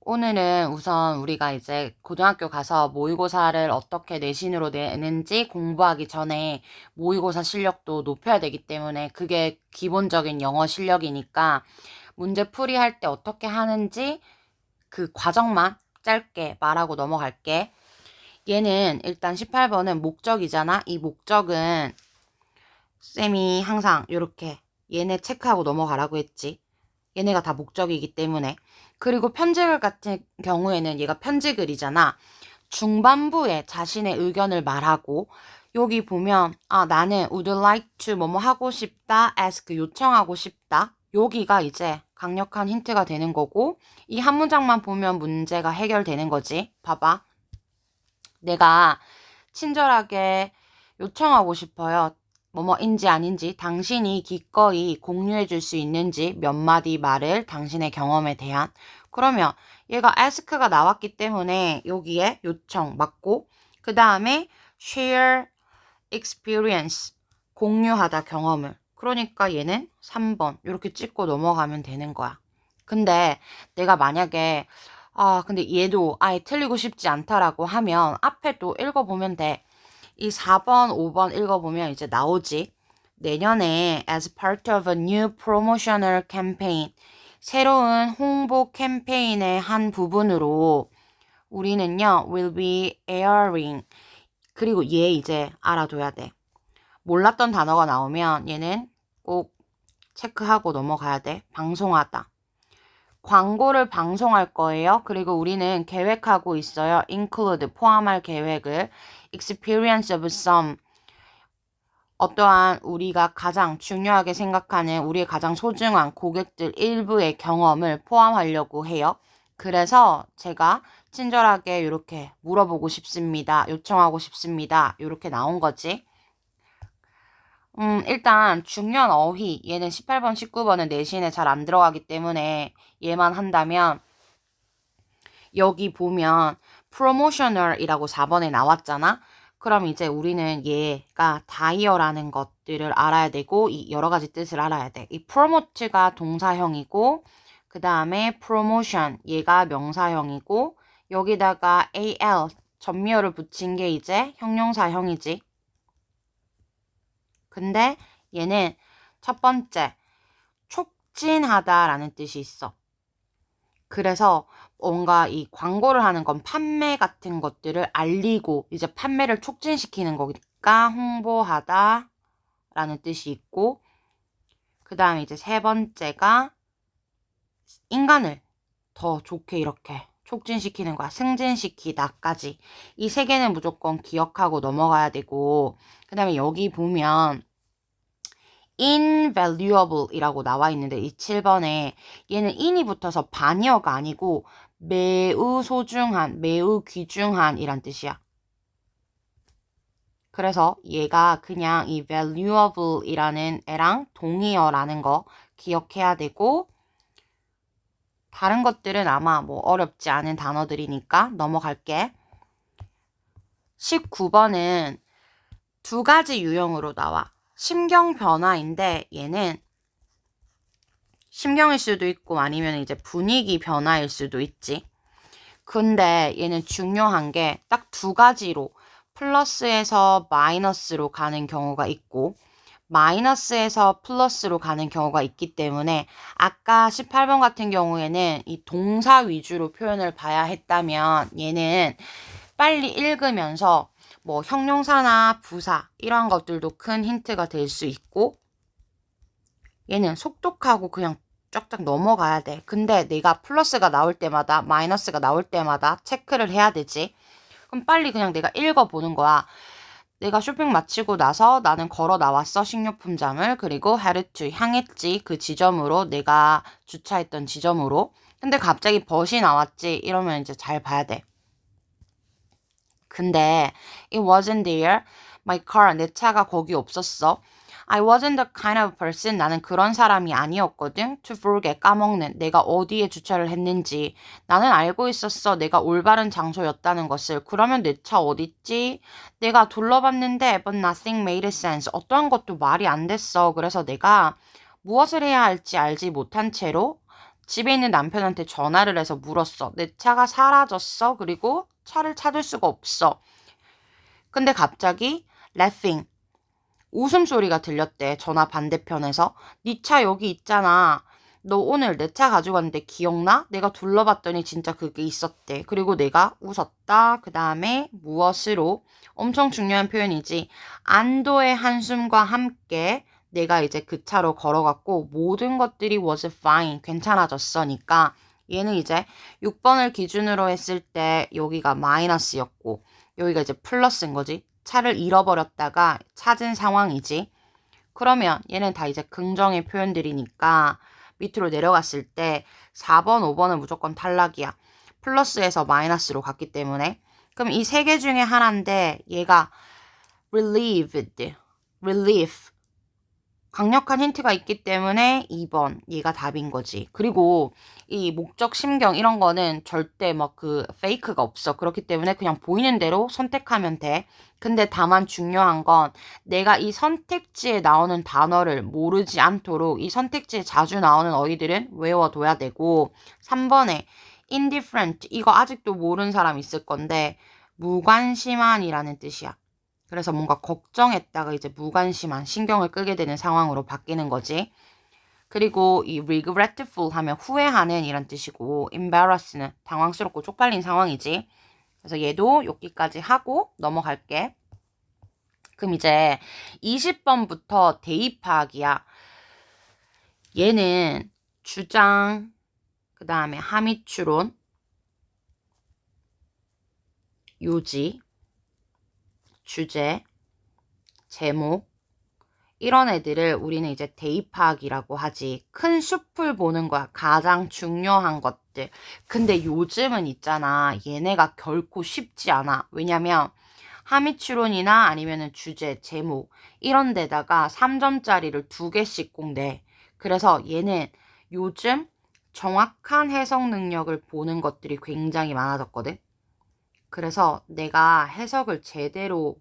오늘은 우선 우리가 이제 고등학교 가서 모의고사를 어떻게 내신으로 내는지 공부하기 전에 모의고사 실력도 높여야 되기 때문에 그게 기본적인 영어 실력이니까 문제 풀이할 때 어떻게 하는지 그 과정만 짧게 말하고 넘어갈게. 얘는 일단 18번은 목적이잖아. 이 목적은 쌤이 항상 이렇게 얘네 체크하고 넘어가라고 했지. 얘네가 다 목적이기 때문에. 그리고 편지글 같은 경우에는 얘가 편지글이잖아. 중반부에 자신의 의견을 말하고 여기 보면 나는 would like to 뭐뭐 하고 싶다 ask 요청하고 싶다. 여기가 이제 강력한 힌트가 되는 거고 이 한 문장만 보면 문제가 해결되는 거지. 봐봐. 내가 친절하게 요청하고 싶어요. 뭐뭐인지 아닌지 당신이 기꺼이 공유해 줄 수 있는지 몇 마디 말을 당신의 경험에 대한. 그러면 얘가 ask가 나왔기 때문에 여기에 요청 맞고 그 다음에 share experience 공유하다 경험을. 그러니까 얘는 3번 이렇게 찍고 넘어가면 되는 거야. 근데 내가 만약에 근데 얘도 아예 틀리고 싶지 않다라고 하면 앞에 또 읽어보면 돼. 이 4번, 5번 읽어보면 이제 나오지. 내년에 as part of a new promotional campaign 새로운 홍보 캠페인의 한 부분으로 우리는요 will be airing 그리고 얘 이제 알아둬야 돼. 몰랐던 단어가 나오면 얘는 꼭 체크하고 넘어가야 돼. 방송하다. 광고를 방송할 거예요. 그리고 우리는 계획하고 있어요. include 포함할 계획을 experience of some 어떠한 우리가 가장 중요하게 생각하는 우리의 가장 소중한 고객들 일부의 경험을 포함하려고 해요. 그래서 제가 친절하게 이렇게 물어보고 싶습니다. 요청하고 싶습니다. 이렇게 나온 거지. 일단 중요한 어휘 얘는 18번, 19번은 내신에 잘 안 들어가기 때문에 얘만 한다면 여기 보면 promotional이라고 4번에 나왔잖아. 그럼 이제 우리는 얘가 다이어라는 것들을 알아야 되고 이 여러 가지 뜻을 알아야 돼. 이 promote가 동사형이고 그 다음에 promotion 얘가 명사형이고 여기다가 al 전미어를 붙인 게 이제 형용사형이지. 근데 얘는 첫 번째 촉진하다라는 뜻이 있어. 그래서 뭔가 이 광고를 하는 건 판매 같은 것들을 알리고 이제 판매를 촉진시키는 거니까 홍보하다 라는 뜻이 있고 그 다음에 이제 세 번째가 인간을 더 좋게 이렇게 촉진시키는 거야. 승진시키다까지. 이 세 개는 무조건 기억하고 넘어가야 되고 그 다음에 여기 보면 invaluable이라고 나와 있는데 이 7번에 얘는 in이 붙어서 반이어가 아니고 매우 소중한, 매우 귀중한 이란 뜻이야. 그래서 얘가 그냥 이 valuable이라는 애랑 동의어라는 거 기억해야 되고 다른 것들은 아마 뭐 어렵지 않은 단어들이니까 넘어갈게. 19번은 두 가지 유형으로 나와. 심경 변화인데 얘는 심경일 수도 있고 아니면 이제 분위기 변화일 수도 있지. 근데 얘는 중요한 게 딱 두 가지로 플러스에서 마이너스로 가는 경우가 있고 마이너스에서 플러스로 가는 경우가 있기 때문에 아까 18번 같은 경우에는 이 동사 위주로 표현을 봐야 했다면 얘는 빨리 읽으면서 뭐 형용사나 부사 이런 것들도 큰 힌트가 될 수 있고 얘는 속독하고 그냥 쫙쫙 넘어가야 돼. 근데 내가 플러스가 나올 때마다 마이너스가 나올 때마다 체크를 해야 되지. 그럼 빨리 그냥 내가 읽어보는 거야. 내가 쇼핑 마치고 나서 나는 걸어 나왔어 식료품점을 그리고 headed to 향했지 그 지점으로 내가 주차했던 지점으로 근데 갑자기 벗이 나왔지 이러면 이제 잘 봐야 돼. 근데 it wasn't there. My car 내 차가 거기 없었어. I wasn't the kind of person 나는 그런 사람이 아니었거든. To forget 까먹는 내가 어디에 주차를 했는지 나는 알고 있었어. 내가 올바른 장소였다는 것을. 그러면 내 차 어딨지? 내가 둘러봤는데 but nothing made sense. 어떠한 것도 말이 안 됐어. 그래서 내가 무엇을 해야 할지 알지 못한 채로 집에 있는 남편한테 전화를 해서 물었어. 내 차가 사라졌어. 그리고 차를 찾을 수가 없어. 근데 갑자기 laughing, 웃음소리가 들렸대. 전화 반대편에서. 네 차 여기 있잖아. 너 오늘 내 차 가져갔는데 기억나? 내가 둘러봤더니 진짜 그게 있었대. 그리고 내가 웃었다. 그 다음에 무엇으로? 엄청 중요한 표현이지. 안도의 한숨과 함께 내가 이제 그 차로 걸어갔고 모든 것들이 was fine. 괜찮아졌으니까 얘는 이제 6번을 기준으로 했을 때 여기가 마이너스였고 여기가 이제 플러스인 거지. 차를 잃어버렸다가 찾은 상황이지. 그러면 얘는 다 이제 긍정의 표현들이니까 밑으로 내려갔을 때 4번, 5번은 무조건 탈락이야. 플러스에서 마이너스로 갔기 때문에. 그럼 이 세 개 중에 하나인데 얘가 relieved, relief. 강력한 힌트가 있기 때문에 2번 얘가 답인 거지. 그리고 이 목적, 심경 이런 거는 절대 막 그 페이크가 없어. 그렇기 때문에 그냥 보이는 대로 선택하면 돼. 근데 다만 중요한 건 내가 이 선택지에 나오는 단어를 모르지 않도록 이 선택지에 자주 나오는 어휘들은 외워둬야 되고 3번에 indifferent 이거 아직도 모르는 사람 있을 건데 무관심한이라는 뜻이야. 그래서 뭔가 걱정했다가 이제 무관심한 신경을 끄게 되는 상황으로 바뀌는 거지. 그리고 이 regretful 하면 후회하는 이란 뜻이고 embarrass는 당황스럽고 쪽팔린 상황이지. 그래서 얘도 여기까지 하고 넘어갈게. 그럼 이제 20번부터 대입하기야. 얘는 주장, 그 다음에 함의추론, 요지, 주제, 제목, 이런 애들을 우리는 이제 대입하기라고 하지. 큰 숲을 보는 거야. 가장 중요한 것들. 근데 요즘은 있잖아. 얘네가 결코 쉽지 않아. 왜냐면 함의추론이나 아니면은 주제, 제목 이런 데다가 3점짜리를 2개씩 꼭 내. 그래서 얘는 요즘 정확한 해석 능력을 보는 것들이 굉장히 많아졌거든. 그래서 내가 해석을 제대로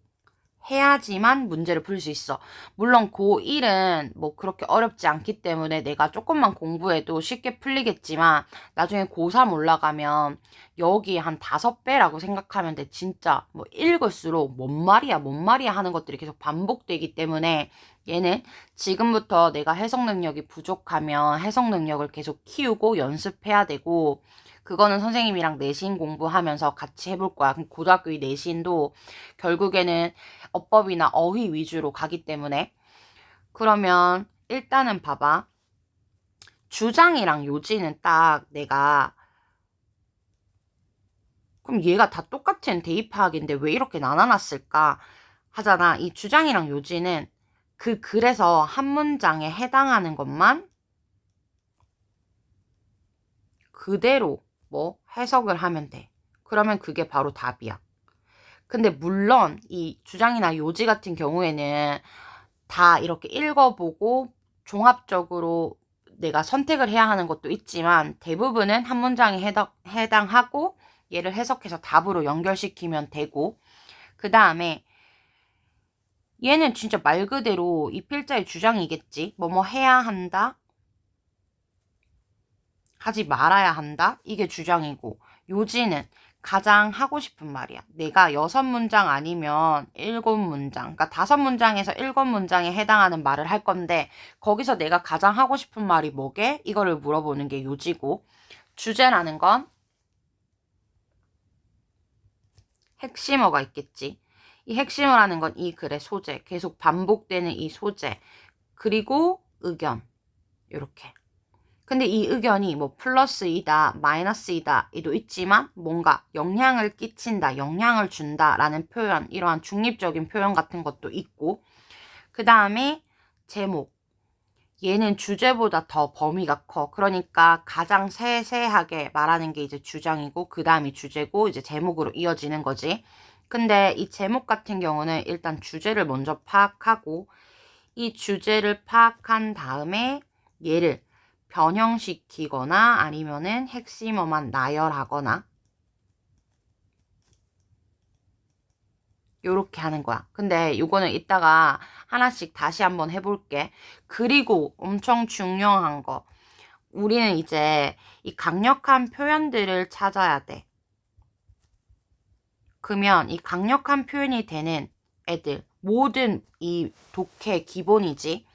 해야지만 문제를 풀 수 있어. 물론 고1은 뭐 그렇게 어렵지 않기 때문에 내가 조금만 공부해도 쉽게 풀리겠지만 나중에 고3 올라가면 여기 한 5배라고 생각하면 돼. 진짜 뭐 읽을수록 뭔 말이야 뭔 말이야 하는 것들이 계속 반복되기 때문에 얘는 지금부터 내가 해석 능력이 부족하면 해석 능력을 계속 키우고 연습해야 되고 그거는 선생님이랑 내신 공부하면서 같이 해볼 거야. 그럼 고등학교 이 내신도 결국에는 어법이나 어휘 위주로 가기 때문에. 그러면 일단은 봐봐. 주장이랑 요지는 딱 내가 그럼 얘가 다 똑같은 대입하기인데 왜 이렇게 나눠놨을까 하잖아. 이 주장이랑 요지는 그 글에서 한 문장에 해당하는 것만 그대로 뭐 해석을 하면 돼. 그러면 그게 바로 답이야. 근데 물론 이 주장이나 요지 같은 경우에는 다 이렇게 읽어보고 종합적으로 내가 선택을 해야 하는 것도 있지만 대부분은 한 문장에 해당하고 얘를 해석해서 답으로 연결시키면 되고 그 다음에 얘는 진짜 말 그대로 이 필자의 주장이겠지. 뭐뭐 해야 한다, 하지 말아야 한다. 이게 주장이고 요지는 가장 하고 싶은 말이야. 내가 6문장 아니면 7문장, 그러니까 5문장에서 7문장에 해당하는 말을 할 건데 거기서 내가 가장 하고 싶은 말이 뭐게? 이거를 물어보는 게 요지고 주제라는 건 핵심어가 있겠지. 이 핵심어라는 건 이 글의 소재, 계속 반복되는 이 소재, 그리고 의견, 이렇게. 근데 이 의견이 뭐 플러스이다, 마이너스이다, 이도 있지만 뭔가 영향을 끼친다, 영향을 준다 라는 표현, 이러한 중립적인 표현 같은 것도 있고 그 다음에 제목. 얘는 주제보다 더 범위가 커. 그러니까 가장 세세하게 말하는 게 이제 주장이고 그 다음이 주제고 이제 제목으로 이어지는 거지. 근데 이 제목 같은 경우는 일단 주제를 먼저 파악하고 이 주제를 파악한 다음에 얘를 변형시키거나 아니면은 핵심어만 나열하거나 요렇게 하는 거야. 근데 요거는 이따가 하나씩 다시 한번 해볼게. 그리고 엄청 중요한 거. 우리는 이제 이 강력한 표현들을 찾아야 돼. 그러면 이 강력한 표현이 되는 애들, 모든 이 독해 기본이지.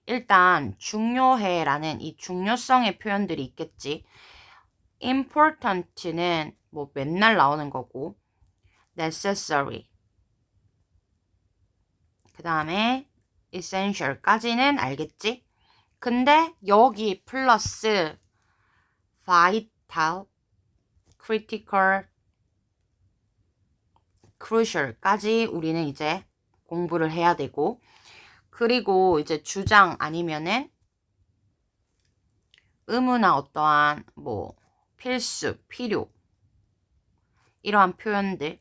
일단 중요해라는 이 중요성의 표현들이 있겠지. important는 뭐 맨날 나오는 거고, necessary, 그 다음에 essential까지는 알겠지? 근데 여기 플러스 vital, critical, crucial까지 우리는 이제 공부를 해야 되고, 그리고 이제 주장 아니면은 의무나 어떠한 뭐 필수, 필요, 이러한 표현들,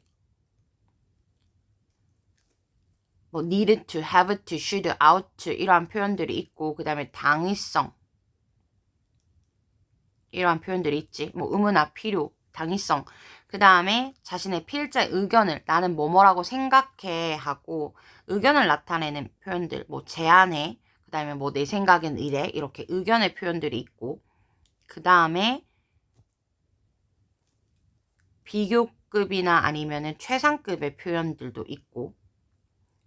뭐 needed to, have to, should, ought to 이러한 표현들이 있고, 그 다음에 당위성 이러한 표현들이 있지. 뭐 의무나 필요, 당위성. 그 다음에 자신의 필자의 의견을 나는 뭐뭐라고 생각해 하고 의견을 나타내는 표현들, 뭐 제안해, 그 다음에 뭐 내 생각엔 이래, 이렇게 의견의 표현들이 있고, 그 다음에 비교급이나 아니면은 최상급의 표현들도 있고,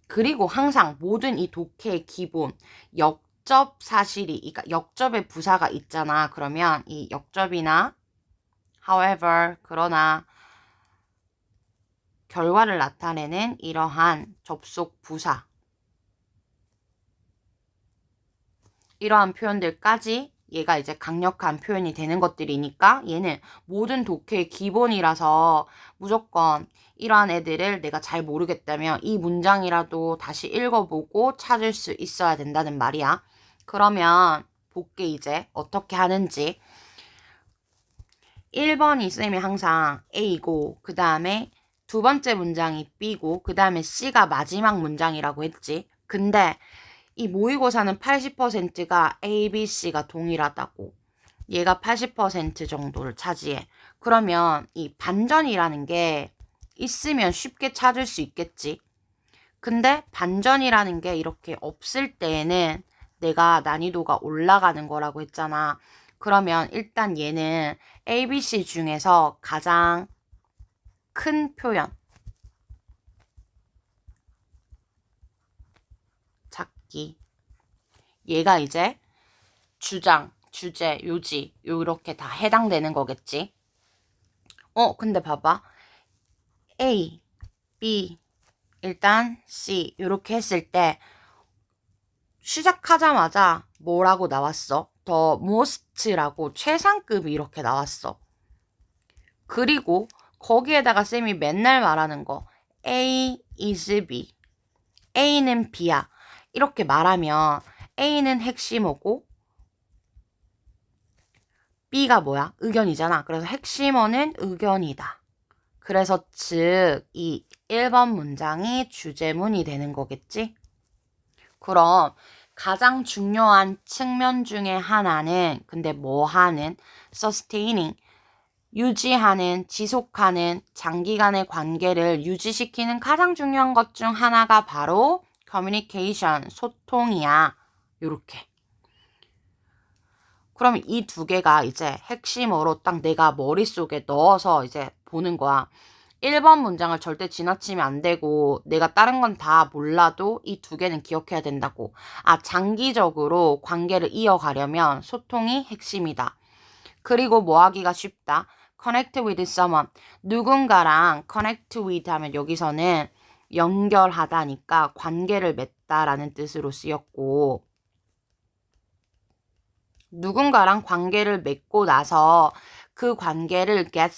그리고 항상 모든 이 독해의 기본 역접 사실이, 그러니까 역접의 부사가 있잖아. 그러면 이 역접이나 however, 그러나 결과를 나타내는 이러한 접속 부사, 이러한 표현들까지 얘가 이제 강력한 표현이 되는 것들이니까 얘는 모든 독해의 기본이라서 무조건 이러한 애들을 내가 잘 모르겠다면 이 문장이라도 다시 읽어보고 찾을 수 있어야 된다는 말이야. 그러면 볼게 이제 어떻게 하는지. 1번이 쌤이 항상 A고 그 다음에 두 번째 문장이 B고 그 다음에 C가 마지막 문장이라고 했지. 근데 이 모의고사는 80%가 A, B, C가 동일하다고. 얘가 80% 정도를 차지해. 그러면 이 반전이라는 게 있으면 쉽게 찾을 수 있겠지. 근데 반전이라는 게 이렇게 없을 때에는 내가 난이도가 올라가는 거라고 했잖아. 그러면 일단 얘는 A, B, C 중에서 가장 큰 표현. 찾기. 얘가 이제 주장, 주제, 요지, 요렇게 다 해당되는 거겠지. 근데 봐봐. A, B, 일단 C 요렇게 했을 때 시작하자마자 뭐라고 나왔어? The most라고 최상급이 이렇게 나왔어. 그리고 거기에다가 쌤이 맨날 말하는 거 A is B, A는 B야. 이렇게 말하면 A는 핵심어고 B가 뭐야? 의견이잖아. 그래서 핵심어는 의견이다. 그래서 즉 이 1번 문장이 주제문이 되는 거겠지? 그럼 가장 중요한 측면 중에 하나는 근데 뭐 하는? sustaining, 유지하는, 지속하는 장기간의 관계를 유지시키는 가장 중요한 것 중 하나가 바로 communication, 소통이야. 요렇게. 그럼 이 두 개가 이제 핵심어로 딱 내가 머릿속에 넣어서 이제 보는 거야. 1번 문장을 절대 지나치면 안 되고 내가 다른 건 다 몰라도 이 두 개는 기억해야 된다고. 장기적으로 관계를 이어가려면 소통이 핵심이다. 그리고 뭐 하기가 쉽다. connect with someone. 누군가랑 connect with 하면 여기서는 연결하다니까 관계를 맺다라는 뜻으로 쓰였고, 누군가랑 관계를 맺고 나서 그 관계를 get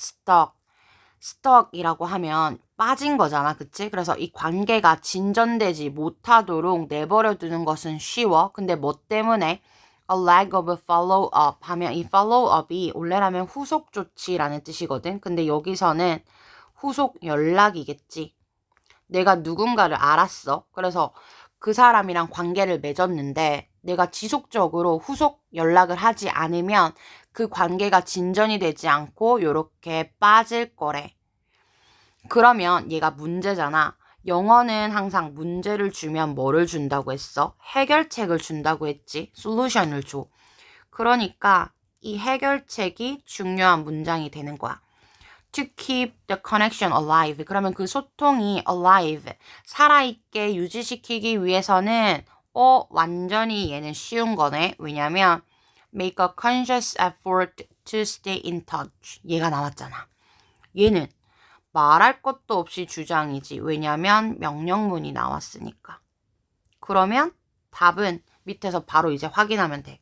stuck이라고 하면 빠진 거잖아. 그치? 그래서 이 관계가 진전되지 못하도록 내버려 두는 것은 쉬워. 근데 뭐 때문에? A lack of follow-up 하면 이 follow-up이 원래라면 후속 조치라는 뜻이거든. 근데 여기서는 후속 연락이겠지. 내가 누군가를 알았어. 그래서 그 사람이랑 관계를 맺었는데 내가 지속적으로 후속 연락을 하지 않으면 그 관계가 진전이 되지 않고 요렇게 빠질 거래. 그러면 얘가 문제잖아. 영어는 항상 문제를 주면 뭐를 준다고 했어? 해결책을 준다고 했지. 솔루션을 줘. 그러니까 이 해결책이 중요한 문장이 되는 거야. To keep the connection alive. 그러면 그 소통이 alive, 살아있게 유지시키기 위해서는 완전히 얘는 쉬운 거네. 왜냐면 make a conscious effort to stay in touch. 얘가 나왔잖아. 얘는 말할 것도 없이 주장이지. 왜냐면 명령문이 나왔으니까. 그러면 답은 밑에서 바로 이제 확인하면 돼.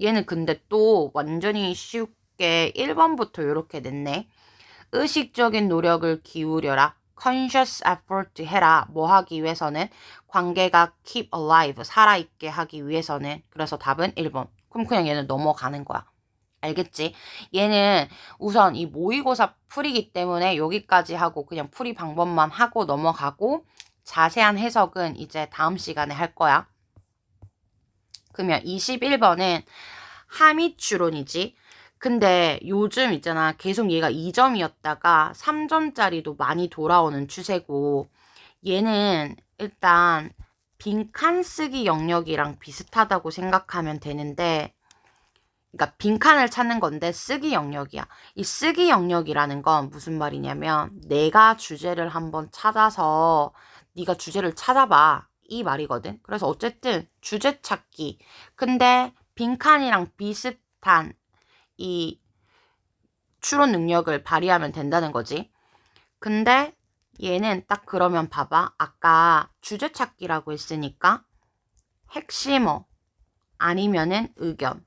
얘는 근데 또 완전히 쉽게 1번부터 이렇게 냈네. 의식적인 노력을 기울여라. conscious effort 해라. 뭐 하기 위해서는? 관계가 keep alive, 살아있게 하기 위해서는. 그래서 답은 1번. 그럼 그냥 얘는 넘어가는 거야. 알겠지? 얘는 우선 이 모의고사 풀이기 때문에 여기까지 하고 그냥 풀이 방법만 하고 넘어가고 자세한 해석은 이제 다음 시간에 할 거야. 그러면 21번은 함의 추론이지. 근데 요즘 있잖아. 계속 얘가 2점이었다가 3점짜리도 많이 돌아오는 추세고 얘는 일단 빈칸 쓰기 영역이랑 비슷하다고 생각하면 되는데 그러니까 빈칸을 찾는 건데 쓰기 영역이야. 이 쓰기 영역이라는 건 무슨 말이냐면 내가 주제를 한번 찾아서 네가 주제를 찾아봐. 이 말이거든. 그래서 어쨌든 주제 찾기. 근데 빈칸이랑 비슷한 이 추론 능력을 발휘하면 된다는 거지. 근데 얘는 딱 그러면 봐봐. 아까 주제 찾기라고 했으니까 핵심어 아니면은 의견.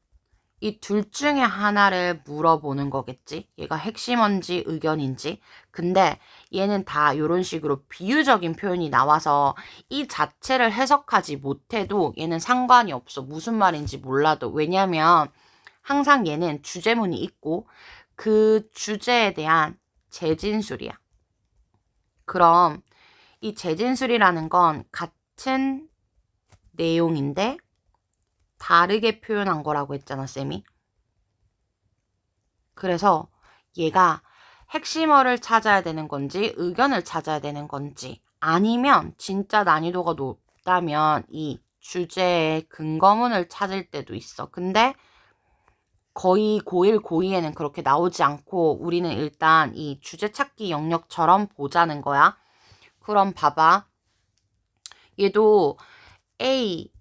이 둘 중에 하나를 물어보는 거겠지. 얘가 핵심인지 의견인지. 근데 얘는 다 이런 식으로 비유적인 표현이 나와서 이 자체를 해석하지 못해도 얘는 상관이 없어. 무슨 말인지 몰라도. 왜냐면 항상 얘는 주제문이 있고 그 주제에 대한 재진술이야. 그럼 이 재진술이라는 건 같은 내용인데 다르게 표현한 거라고 했잖아, 쌤이. 그래서 얘가 핵심어를 찾아야 되는 건지 의견을 찾아야 되는 건지 아니면 진짜 난이도가 높다면 이 주제의 근거문을 찾을 때도 있어. 근데 거의 고1, 고2에는 그렇게 나오지 않고 우리는 일단 이 주제 찾기 영역처럼 보자는 거야. 그럼 봐봐. 얘도 A,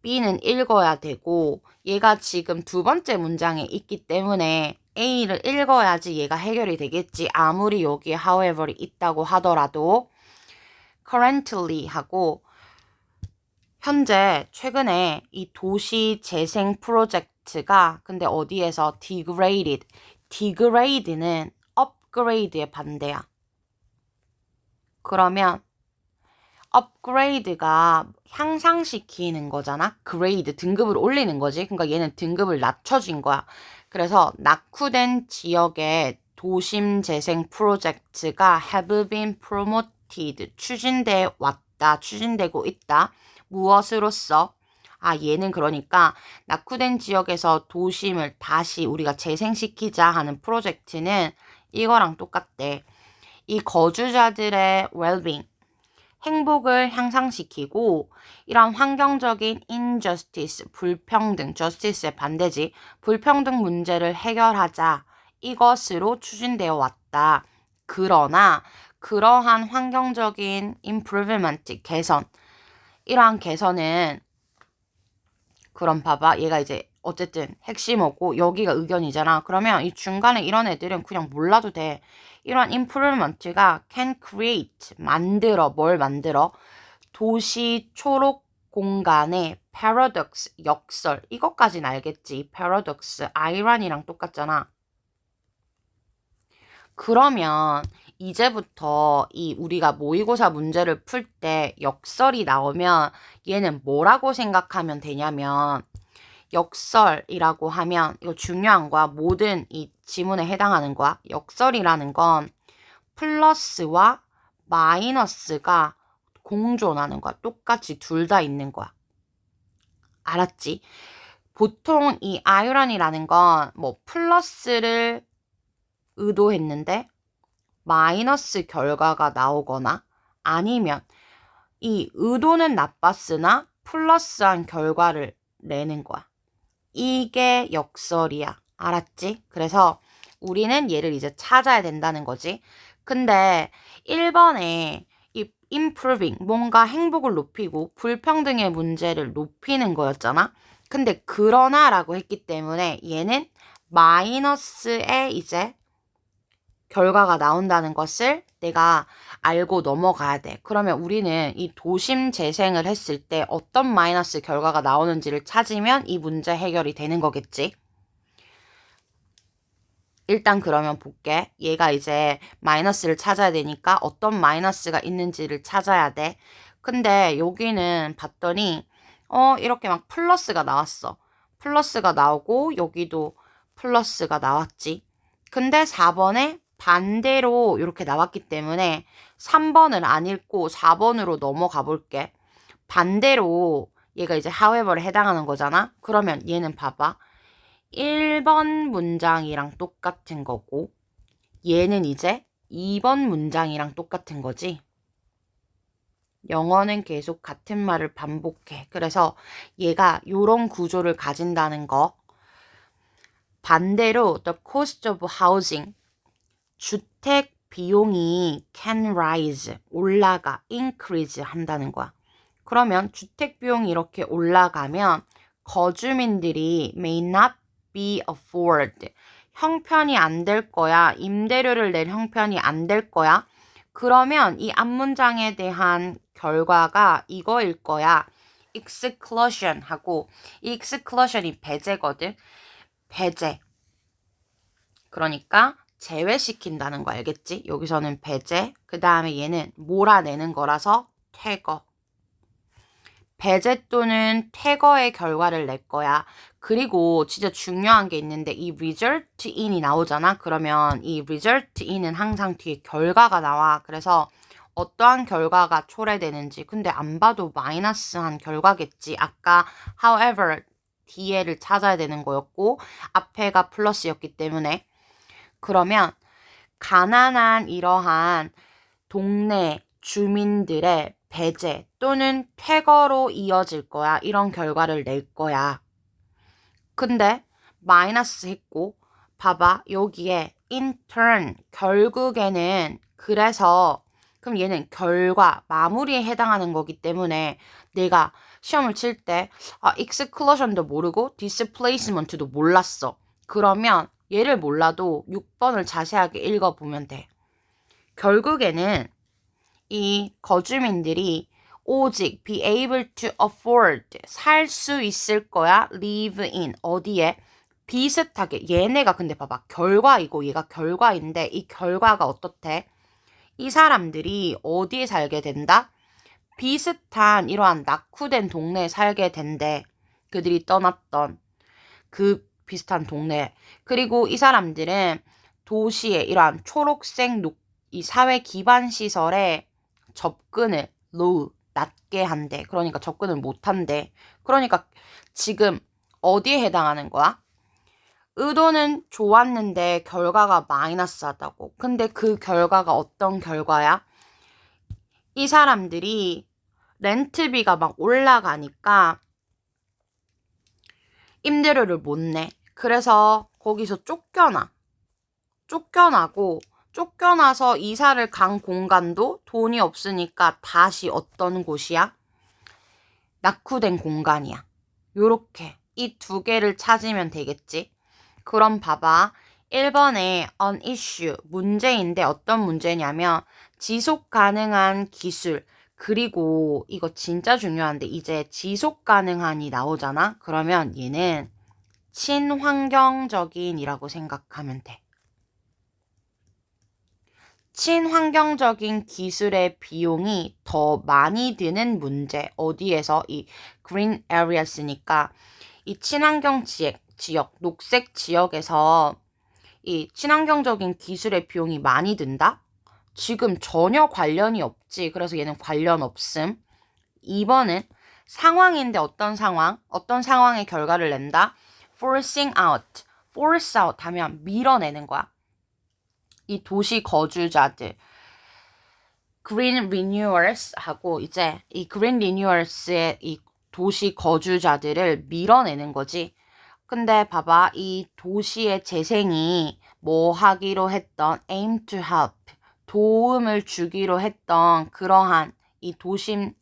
B는 읽어야 되고 얘가 지금 두 번째 문장에 있기 때문에 A를 읽어야지 얘가 해결이 되겠지. 아무리 여기에 however이 있다고 하더라도 currently 하고 현재 최근에 이 도시 재생 프로젝트가 근데 어디에서 degrade는 upgrade의 반대야. 그러면 업그레이드가 향상시키는 거잖아. 그레이드 등급을 올리는 거지. 그러니까 얘는 등급을 낮춰준 거야. 그래서 낙후된 지역의 도심 재생 프로젝트가 have been promoted 추진돼 왔다. 추진되고 있다. 무엇으로써? 얘는 그러니까 낙후된 지역에서 도심을 다시 우리가 재생시키자 하는 프로젝트는 이거랑 똑같대. 이 거주자들의 well-being 행복을 향상시키고 이런 환경적인 injustice, 불평등, justice의 반대지, 불평등 문제를 해결하자 이것으로 추진되어 왔다. 그러나 그러한 환경적인 improvement, 개선, 이러한 개선은 그럼 봐봐. 얘가 이제 어쨌든 핵심어고 여기가 의견이잖아. 그러면 이 중간에 이런 애들은 그냥 몰라도 돼. 이런 improvement가 can create, 만들어. 뭘 만들어? 도시 초록 공간의 paradox, 역설. 이것까진 알겠지. paradox, irony랑 똑같잖아. 그러면 이제부터 이 우리가 모의고사 문제를 풀 때 역설이 나오면 얘는 뭐라고 생각하면 되냐면 역설이라고 하면 이거 중요한 거야. 모든 이 지문에 해당하는 거야. 역설이라는 건 플러스와 마이너스가 공존하는 거야. 똑같이 둘 다 있는 거야. 알았지? 보통 이 아이러니라는 건 뭐 플러스를 의도했는데 마이너스 결과가 나오거나 아니면 이 의도는 나빴으나 플러스한 결과를 내는 거야. 이게 역설이야. 알았지? 그래서 우리는 얘를 이제 찾아야 된다는 거지. 근데 1번에 이 improving, 뭔가 행복을 높이고 불평등의 문제를 높이는 거였잖아. 근데 그러나라고 했기 때문에 얘는 마이너스에 이제 결과가 나온다는 것을 내가 알고 넘어가야 돼. 그러면 우리는 이 도심 재생을 했을 때 어떤 마이너스 결과가 나오는지를 찾으면 이 문제 해결이 되는 거겠지. 일단 그러면 볼게. 얘가 이제 마이너스를 찾아야 되니까 어떤 마이너스가 있는지를 찾아야 돼. 근데 여기는 봤더니 이렇게 막 플러스가 나왔어. 플러스가 나오고 여기도 플러스가 나왔지. 근데 4번에 반대로 이렇게 나왔기 때문에 3번을 안 읽고 4번으로 넘어가 볼게. 반대로 얘가 이제 however에 해당하는 거잖아. 그러면 얘는 봐봐. 1번 문장이랑 똑같은 거고 얘는 이제 2번 문장이랑 똑같은 거지. 영어는 계속 같은 말을 반복해. 그래서 얘가 요런 구조를 가진다는 거. 반대로 the cost of housing, 주택 비용이 can rise, 올라가, increase 한다는 거야. 그러면 주택 비용이 이렇게 올라가면 거주민들이 may not be afford, 형편이 안 될 거야. 임대료를 낼 형편이 안 될 거야. 그러면 이 앞문장에 대한 결과가 이거일 거야. exclusion 하고, 이 exclusion이 배제거든. 배제. 그러니까 제외시킨다는 거 알겠지? 여기서는 배제, 그 다음에 얘는 몰아내는 거라서 퇴거. 배제 또는 퇴거의 결과를 낼 거야. 그리고 진짜 중요한 게 있는데 이 result in이 나오잖아. 그러면 이 result in은 항상 뒤에 결과가 나와. 그래서 어떠한 결과가 초래되는지. 근데 안 봐도 마이너스한 결과겠지. 아까 however 뒤에를 찾아야 되는 거였고 앞에가 플러스였기 때문에. 그러면 가난한 이러한 동네 주민들의 배제 또는 퇴거로 이어질 거야. 이런 결과를 낼 거야. 근데 마이너스 했고 봐봐. 여기에 in turn 결국에는 그래서 그럼 얘는 결과 마무리에 해당하는 거기 때문에 내가 시험을 칠 때 exclusion도 모르고 displacement도 몰랐어. 그러면 얘를 몰라도 6번을 자세하게 읽어보면 돼. 결국에는 이 거주민들이 오직 be able to afford, 살 수 있을 거야, live in, 어디에? 비슷하게. 얘네가 근데 봐봐. 결과이고 얘가 결과인데 이 결과가 어떻대? 이 사람들이 어디에 살게 된다? 비슷한 이러한 낙후된 동네에 살게 된대. 그들이 떠났던 그 비슷한 동네. 그리고 이 사람들은 도시에 이러한 초록색 이 사회 기반 시설에 접근을 low, 낮게 한대. 그러니까 접근을 못 한대. 그러니까 지금 어디에 해당하는 거야? 의도는 좋았는데 결과가 마이너스하다고. 근데 그 결과가 어떤 결과야? 이 사람들이 렌트비가 막 올라가니까 임대료를 못 내. 그래서 거기서 쫓겨나. 쫓겨나고 쫓겨나서 이사를 간 공간도 돈이 없으니까 다시 어떤 곳이야? 낙후된 공간이야. 요렇게 이 두 개를 찾으면 되겠지. 그럼 봐봐. 1번에 an issue, 문제인데 어떤 문제냐면 지속 가능한 기술, 그리고 이거 진짜 중요한데 이제 지속 가능한이 나오잖아. 그러면 얘는 친환경적인이라고 생각하면 돼. 친환경적인 기술의 비용이 더 많이 드는 문제. 어디에서? 이 green areas니까 이 친환경 지역, 녹색 지역에서 이 친환경적인 기술의 비용이 많이 든다? 지금 전혀 관련이 없지. 그래서 얘는 관련 없음. 2번은 상황인데 어떤 상황? 어떤 상황의 결과를 낸다? forcing out. force out 하면 밀어내는 거야. 이 도시 거주자들 green renewers 하고 이제 이 green renewers의 이 도시 거주자들을 밀어내는 거지. 근데 봐봐. 이 도시의 재생이 뭐 하기로 했던 aim to help. 도움을 주기로 했던 그러한 이 도심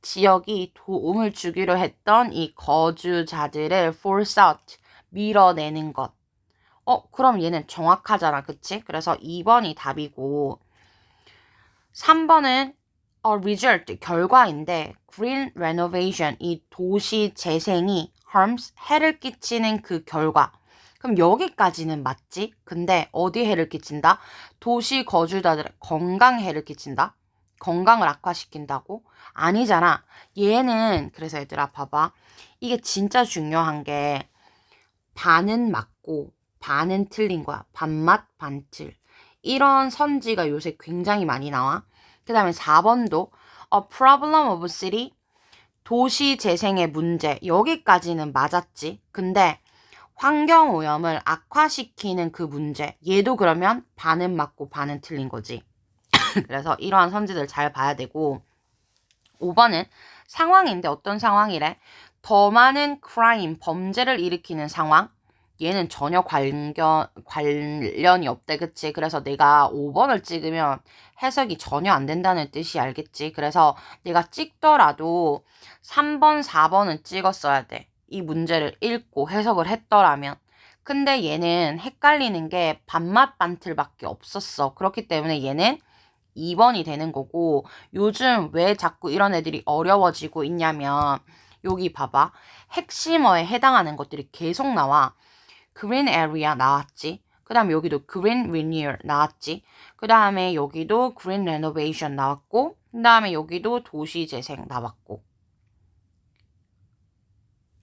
지역이 도움을 주기로 했던 이 거주자들을 force out. 밀어내는 것. 그럼 얘는 정확하잖아. 그치? 그래서 2번이 답이고 3번은 result, 결과인데 green renovation, 이 도시 재생이 harms, 해를 끼치는 그 결과. 그럼 여기까지는 맞지? 근데 어디 해를 끼친다? 도시 거주자들의 건강에 해를 끼친다? 건강을 악화시킨다고? 아니잖아. 얘는 그래서 얘들아 봐봐. 이게 진짜 중요한 게 반은 맞고 반은 틀린 거야. 반맞 반틀. 이런 선지가 요새 굉장히 많이 나와. 그 다음에 4번도 A problem of city, 도시 재생의 문제. 여기까지는 맞았지. 근데 환경오염을 악화시키는 그 문제. 얘도 그러면 반은 맞고 반은 틀린 거지. 그래서 이러한 선지들 잘 봐야 되고 5번은 상황인데 어떤 상황이래? 더 많은 crime, 범죄를 일으키는 상황. 얘는 전혀 관련이 없대, 그치? 그래서 내가 5번을 찍으면 해석이 전혀 안 된다는 뜻이 알겠지? 그래서 내가 찍더라도 3번, 4번은 찍었어야 돼. 이 문제를 읽고 해석을 했더라면. 근데 얘는 헷갈리는 게 반맛 반틀밖에 없었어. 그렇기 때문에 얘는 2번이 되는 거고 요즘 왜 자꾸 이런 애들이 어려워지고 있냐면 여기 봐봐. 핵심어에 해당하는 것들이 계속 나와. green area 나왔지. 그 다음에 여기도 green renewal 나왔지. 그 다음에 여기도 green renovation 나왔고 그 다음에 여기도 도시 재생 나왔고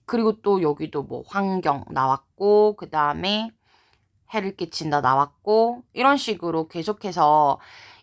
그리고 또 여기도 뭐 환경 나왔고 그 다음에 해를 끼친다 나왔고 이런 식으로 계속해서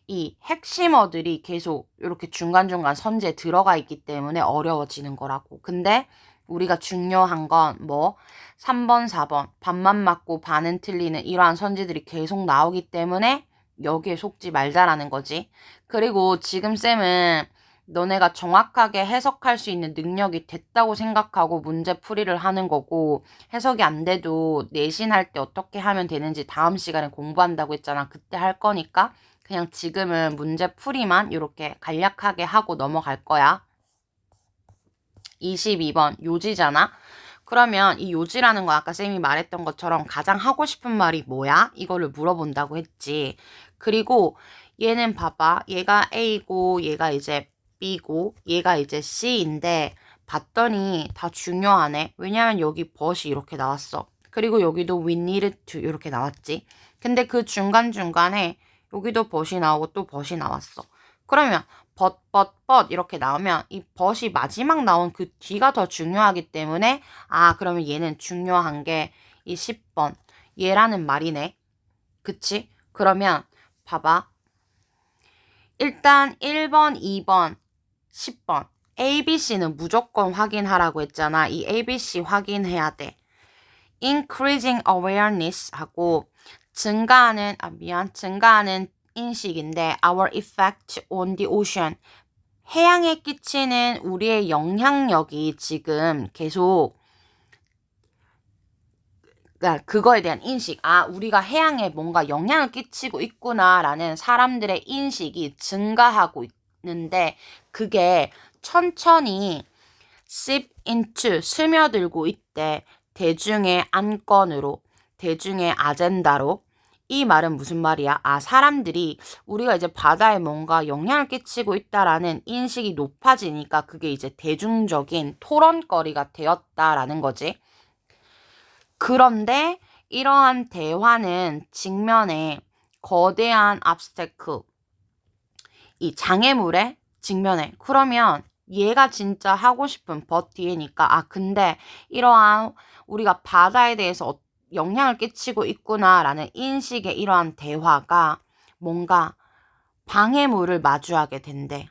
이 핵심어들이 계속 이렇게 중간중간 선지에 들어가 있기 때문에 어려워지는 거라고. 근데 우리가 중요한 건 뭐 3번, 4번 반만 맞고 반은 틀리는 이러한 선지들이 계속 나오기 때문에 여기에 속지 말자라는 거지. 그리고 지금 쌤은 너네가 정확하게 해석할 수 있는 능력이 됐다고 생각하고 문제 풀이를 하는 거고 해석이 안 돼도 내신할 때 어떻게 하면 되는지 다음 시간에 공부한다고 했잖아. 그때 할 거니까 그냥 지금은 문제 풀이만 이렇게 간략하게 하고 넘어갈 거야. 22번 요지잖아. 그러면 이 요지라는 거 아까 쌤이 말했던 것처럼 가장 하고 싶은 말이 뭐야? 이거를 물어본다고 했지. 그리고 얘는 봐봐. 얘가 A고 얘가 이제 B고 얘가 이제 C인데 봤더니 다 중요하네. 왜냐면 여기 but이 이렇게 나왔어. 그리고 여기도 we needed to 이렇게 나왔지. 근데 그 중간중간에 여기도 but이 나오고 또 but이 나왔어. 그러면 but 이렇게 나오면 이 but이 마지막 나온 그 뒤가 더 중요하기 때문에 그러면 얘는 중요한 게 이 10번 얘라는 말이네. 그치? 그러면 봐봐. 일단 1번, 2번, 10번 ABC는 무조건 확인하라고 했잖아. 이 ABC 확인해야 돼. Increasing awareness 하고 증가하는 인식인데 our effect on the ocean 해양에 끼치는 우리의 영향력이 지금 계속 그러니까 그거에 대한 인식, 우리가 해양에 뭔가 영향을 끼치고 있구나라는 사람들의 인식이 증가하고 있는데 그게 천천히 seep into 스며들고 있대. 대중의 안건으로, 대중의 아젠다로. 이 말은 무슨 말이야? 사람들이 우리가 이제 바다에 뭔가 영향을 끼치고 있다라는 인식이 높아지니까 그게 이제 대중적인 토론거리가 되었다라는 거지. 그런데 이러한 대화는 직면에 거대한 obstacle, 이 장애물에 직면해. 그러면 얘가 진짜 하고 싶은 but 뒤에니까 근데 이러한 우리가 바다에 대해서 영향을 끼치고 있구나라는 인식의 이러한 대화가 뭔가 방해물을 마주하게 된대.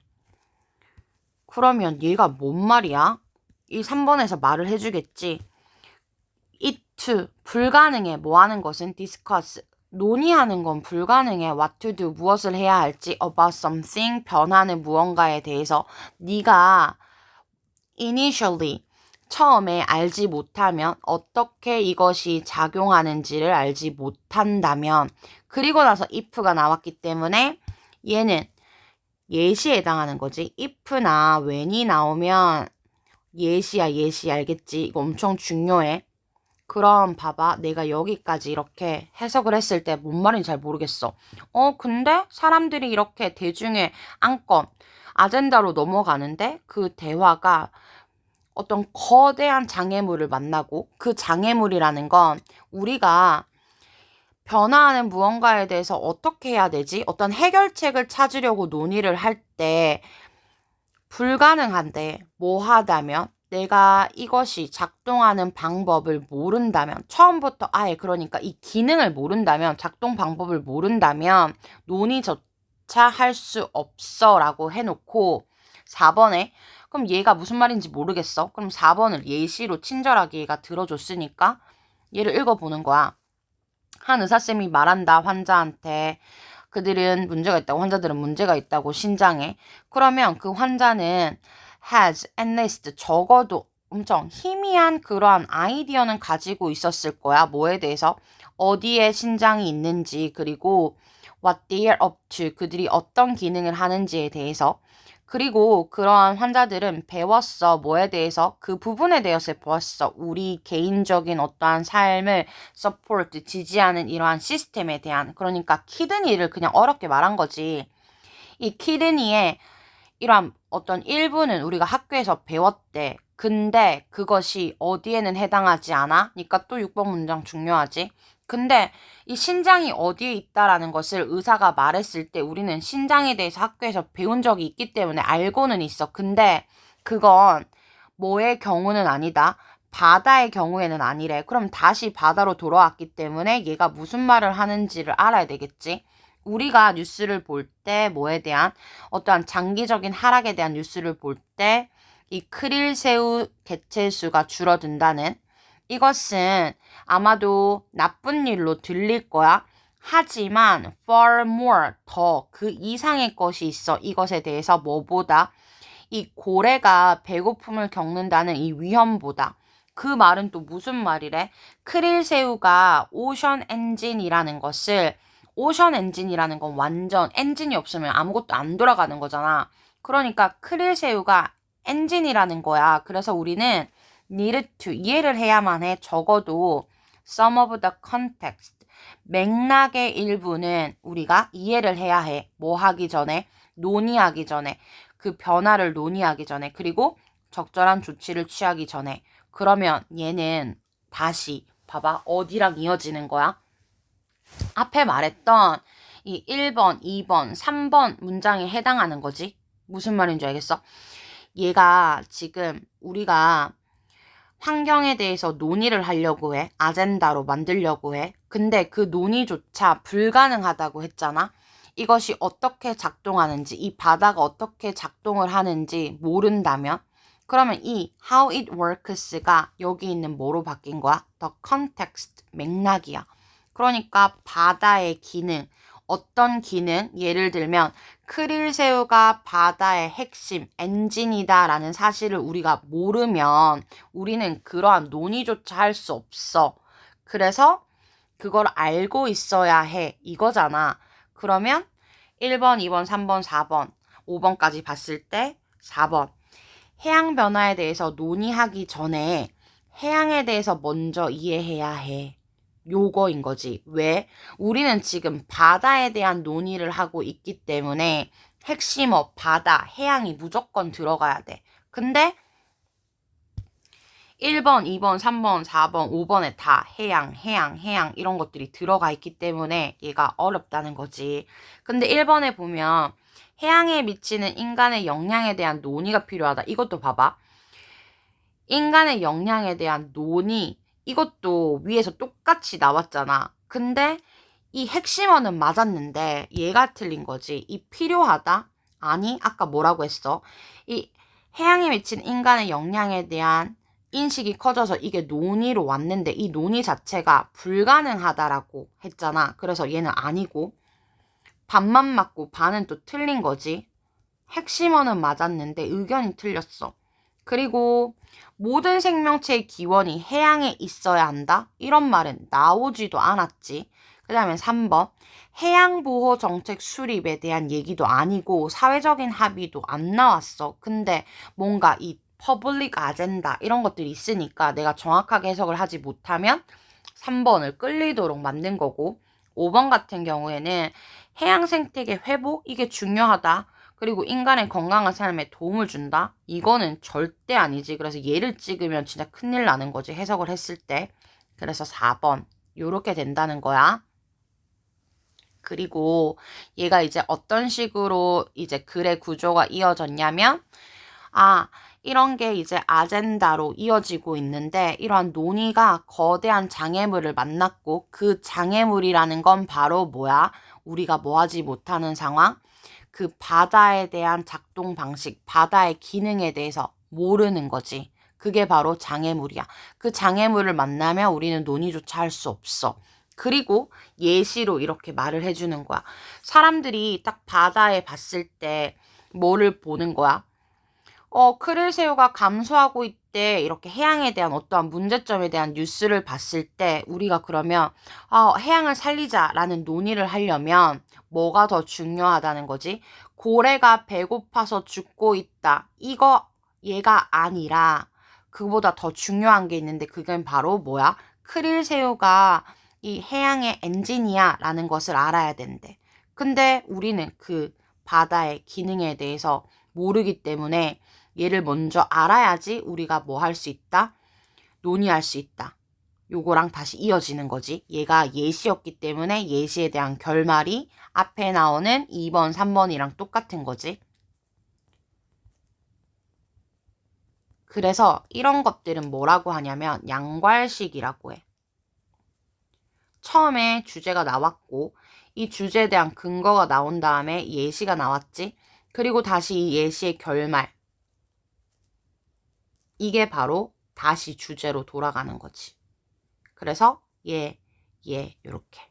그러면 얘가 뭔 말이야? 이 3번에서 말을 해주겠지. it 불가능해. 뭐 하는 것은 discuss 논의하는 건 불가능해. what to do 무엇을 해야 할지 about something 변하는 무언가에 대해서 네가 initially 처음에 알지 못하면 어떻게 이것이 작용하는지를 알지 못한다면 그리고 나서 if가 나왔기 때문에 얘는 예시에 해당하는 거지. if나 when이 나오면 예시야 예시 알겠지? 이거 엄청 중요해. 그럼 봐봐. 내가 여기까지 이렇게 해석을 했을 때 뭔 말인지 잘 모르겠어. 근데 사람들이 이렇게 대중의 안건, 아젠다로 넘어가는데 그 대화가 어떤 거대한 장애물을 만나고 그 장애물이라는 건 우리가 변화하는 무언가에 대해서 어떻게 해야 되지? 어떤 해결책을 찾으려고 논의를 할 때 불가능한데 뭐 하다면 내가 이것이 작동하는 방법을 모른다면 처음부터 아예 그러니까 이 기능을 모른다면 작동 방법을 모른다면 논의조차 할 수 없어 라고 해놓고 4번에 그럼 얘가 무슨 말인지 모르겠어. 그럼 4번을 예시로 친절하게 얘가 들어줬으니까 얘를 읽어보는 거야. 한 의사쌤이 말한다 환자한테 그들은 문제가 있다고 환자들은 문제가 있다고 신장에 그러면 그 환자는 has at least 적어도 엄청 희미한 그러한 아이디어는 가지고 있었을 거야. 뭐에 대해서 어디에 신장이 있는지 그리고 what they are up to 그들이 어떤 기능을 하는지에 대해서 그리고 그러한 환자들은 배웠어. 뭐에 대해서? 그 부분에 대해서 배웠어. 우리 개인적인 어떠한 삶을 support, 지지하는 이러한 시스템에 대한. 그러니까 키드니를 그냥 어렵게 말한 거지. 이 키드니의 이러한 어떤 일부는 우리가 학교에서 배웠대. 근데 그것이 어디에는 해당하지 않아? 그러니까 또 6번 문장 중요하지. 근데 이 신장이 어디에 있다라는 것을 의사가 말했을 때 우리는 신장에 대해서 학교에서 배운 적이 있기 때문에 알고는 있어. 근데 그건 뭐의 경우는 아니다. 바다의 경우에는 아니래. 그럼 다시 바다로 돌아왔기 때문에 얘가 무슨 말을 하는지를 알아야 되겠지. 우리가 뉴스를 볼 때 뭐에 대한 어떠한 장기적인 하락에 대한 뉴스를 볼 때 이 크릴새우 개체수가 줄어든다는 이것은 아마도 나쁜 일로 들릴 거야. 하지만 far more 더 그 이상의 것이 있어. 이것에 대해서 뭐보다 이 고래가 배고픔을 겪는다는 이 위험보다 그 말은 또 무슨 말이래? 크릴새우가 오션 엔진이라는 것을 오션 엔진이라는 건 완전 엔진이 없으면 아무것도 안 돌아가는 거잖아. 그러니까 크릴새우가 엔진이라는 거야. 그래서 우리는 needed to 이해를 해야만 해. 적어도 some of the context 맥락의 일부는 우리가 이해를 해야 해. 뭐 하기 전에? 논의하기 전에. 그 변화를 논의하기 전에. 그리고 적절한 조치를 취하기 전에. 그러면 얘는 다시 봐봐. 어디랑 이어지는 거야? 앞에 말했던 이 1번, 2번, 3번 문장에 해당하는 거지. 무슨 말인지 알겠어? 얘가 지금 우리가 환경에 대해서 논의를 하려고 해. 아젠다로 만들려고 해. 근데 그 논의조차 불가능하다고 했잖아. 이것이 어떻게 작동하는지, 이 바다가 어떻게 작동을 하는지 모른다면 그러면 이 how it works가 여기 있는 뭐로 바뀐 거야? The context, 맥락이야. 그러니까 바다의 기능, 어떤 기능? 예를 들면 크릴새우가 바다의 핵심, 엔진이다라는 사실을 우리가 모르면 우리는 그러한 논의조차 할 수 없어. 그래서 그걸 알고 있어야 해. 이거잖아. 그러면 1번, 2번, 3번, 4번, 5번까지 봤을 때 4번. 해양 변화에 대해서 논의하기 전에 해양에 대해서 먼저 이해해야 해. 요거인 거지. 왜? 우리는 지금 바다에 대한 논의를 하고 있기 때문에 핵심어 바다, 해양이 무조건 들어가야 돼. 근데 1번, 2번, 3번, 4번, 5번에 다 해양 이런 것들이 들어가 있기 때문에 얘가 어렵다는 거지. 근데 1번에 보면 해양에 미치는 인간의 영향에 대한 논의가 필요하다. 이것도 봐봐. 인간의 영향에 대한 논의 이것도 위에서 똑같이 나왔잖아. 근데 이 핵심어는 맞았는데 얘가 틀린 거지. 이 필요하다? 아니, 아까 뭐라고 했어? 이 해양에 미친 인간의 영향에 대한 인식이 커져서 이게 논의로 왔는데 이 논의 자체가 불가능하다라고 했잖아. 그래서 얘는 아니고 반만 맞고 반은 또 틀린 거지. 핵심어는 맞았는데 의견이 틀렸어. 그리고 모든 생명체의 기원이 해양에 있어야 한다? 이런 말은 나오지도 않았지. 그 다음에 3번. 해양보호 정책 수립에 대한 얘기도 아니고 사회적인 합의도 안 나왔어. 근데 뭔가 이 퍼블릭 아젠다 이런 것들이 있으니까 내가 정확하게 해석을 하지 못하면 3번을 끌리도록 만든 거고 5번 같은 경우에는 해양 생태계 회복 이게 중요하다. 그리고 인간의 건강한 삶에 도움을 준다? 이거는 절대 아니지. 그래서 얘를 찍으면 진짜 큰일 나는 거지. 해석을 했을 때. 그래서 4번. 요렇게 된다는 거야. 그리고 얘가 이제 어떤 식으로 이제 글의 구조가 이어졌냐면, 이런 게 이제 아젠다로 이어지고 있는데, 이러한 논의가 거대한 장애물을 만났고, 그 장애물이라는 건 바로 뭐야? 우리가 뭐 하지 못하는 상황? 그 바다에 대한 작동 방식, 바다의 기능에 대해서 모르는 거지. 그게 바로 장애물이야. 그 장애물을 만나면 우리는 논의조차 할 수 없어. 그리고 예시로 이렇게 말을 해주는 거야. 사람들이 딱 바다에 봤을 때 뭐를 보는 거야? 크릴새우가 감소하고 있대. 이렇게 해양에 대한 어떠한 문제점에 대한 뉴스를 봤을 때 우리가 그러면 해양을 살리자라는 논의를 하려면 뭐가 더 중요하다는 거지? 고래가 배고파서 죽고 있다. 이거 얘가 아니라 그보다 더 중요한 게 있는데 그건 바로 뭐야? 크릴새우가 이 해양의 엔진이야 라는 것을 알아야 된대. 근데 우리는 그 바다의 기능에 대해서 모르기 때문에 얘를 먼저 알아야지 우리가 뭐 할 수 있다? 논의할 수 있다. 요거랑 다시 이어지는 거지. 얘가 예시였기 때문에 예시에 대한 결말이 앞에 나오는 2번, 3번이랑 똑같은 거지. 그래서 이런 것들은 뭐라고 하냐면 양괄식이라고 해. 처음에 주제가 나왔고 이 주제에 대한 근거가 나온 다음에 예시가 나왔지. 그리고 다시 이 예시의 결말. 이게 바로 다시 주제로 돌아가는 거지. 그래서 요렇게.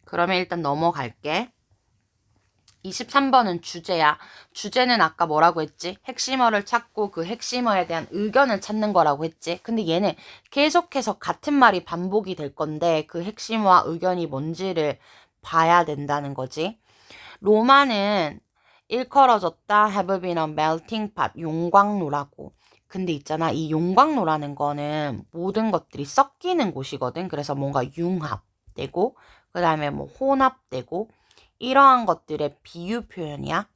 그러면 일단 넘어갈게. 23번은 주제야. 주제는 아까 뭐라고 했지? 핵심어를 찾고 그 핵심어에 대한 의견을 찾는 거라고 했지. 근데 얘는 계속해서 같은 말이 반복이 될 건데 그 핵심어와 의견이 뭔지를 봐야 된다는 거지. 로마는 일컬어졌다. have been a melting pot. 용광로라고. 근데 있잖아. 이 용광로라는 거는 모든 것들이 섞이는 곳이거든. 그래서 뭔가 융합되고 그 다음에 뭐 혼합되고 이러한 것들의 비유 표현이야.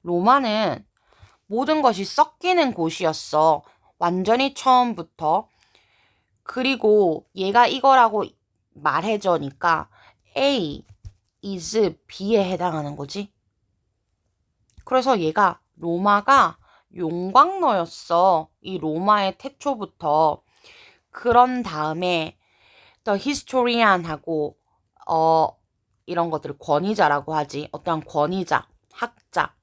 로마는 모든 것이 섞이는 곳이었어. 완전히 처음부터. 그리고 얘가 이거라고 말해줘니까 A is B에 해당하는 거지. 그래서 얘가 로마가 용광로였어. 이 로마의 태초부터. 그런 다음에 The historian하고 이런 것들을 권위자라고 하지. 어떠한 권위자, 학자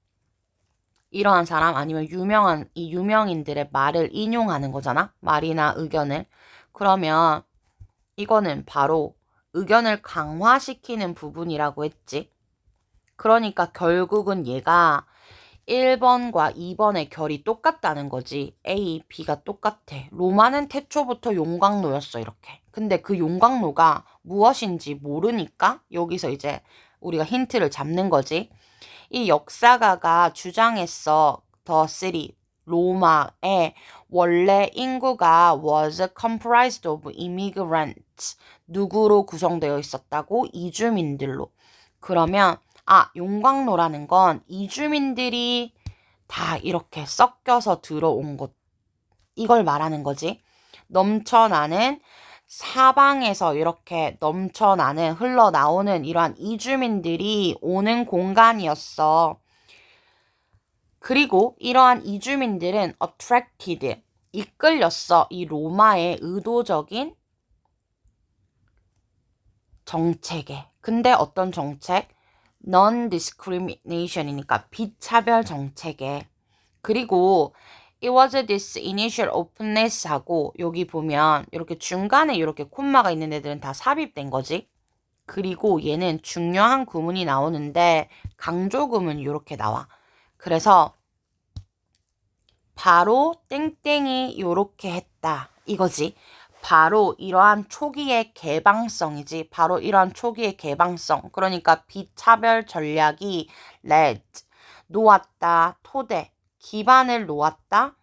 이러한 사람 아니면 유명한 이 유명인들의 말을 인용하는 거잖아. 말이나 의견을. 그러면 이거는 바로 의견을 강화시키는 부분이라고 했지. 그러니까 결국은 얘가 1번과 2번의 결이 똑같다는 거지. A, B가 똑같아. 로마는 태초부터 용광로였어, 이렇게. 근데 그 용광로가 무엇인지 모르니까 여기서 이제 우리가 힌트를 잡는 거지. 이 역사가가 주장했어. The city, 로마의 원래 인구가 was comprised of immigrants. 누구로 구성되어 있었다고? 이주민들로. 그러면 용광로라는 건 이주민들이 다 이렇게 섞여서 들어온 곳. 이걸 말하는 거지. 넘쳐나는 사방에서 이렇게 넘쳐나는 흘러나오는 이러한 이주민들이 오는 공간이었어. 그리고 이러한 이주민들은 attracted, 이끌렸어. 이 로마의 의도적인 정책에. 근데 어떤 정책? non-discrimination이니까 비차별 정책에. 그리고 it was this initial openness 하고 여기 보면 이렇게 중간에 이렇게 콤마가 있는 애들은 다 삽입된 거지. 그리고 얘는 중요한 구문이 나오는데 강조 구문이 이렇게 나와. 그래서 바로 땡땡이 요렇게 했다 이거지. 바로 이러한 초기의 개방성이지. 바로 이러한 초기의 개방성. 그러니까 비차별 전략이 led, 놓았다, 토대, 기반을 놓았다.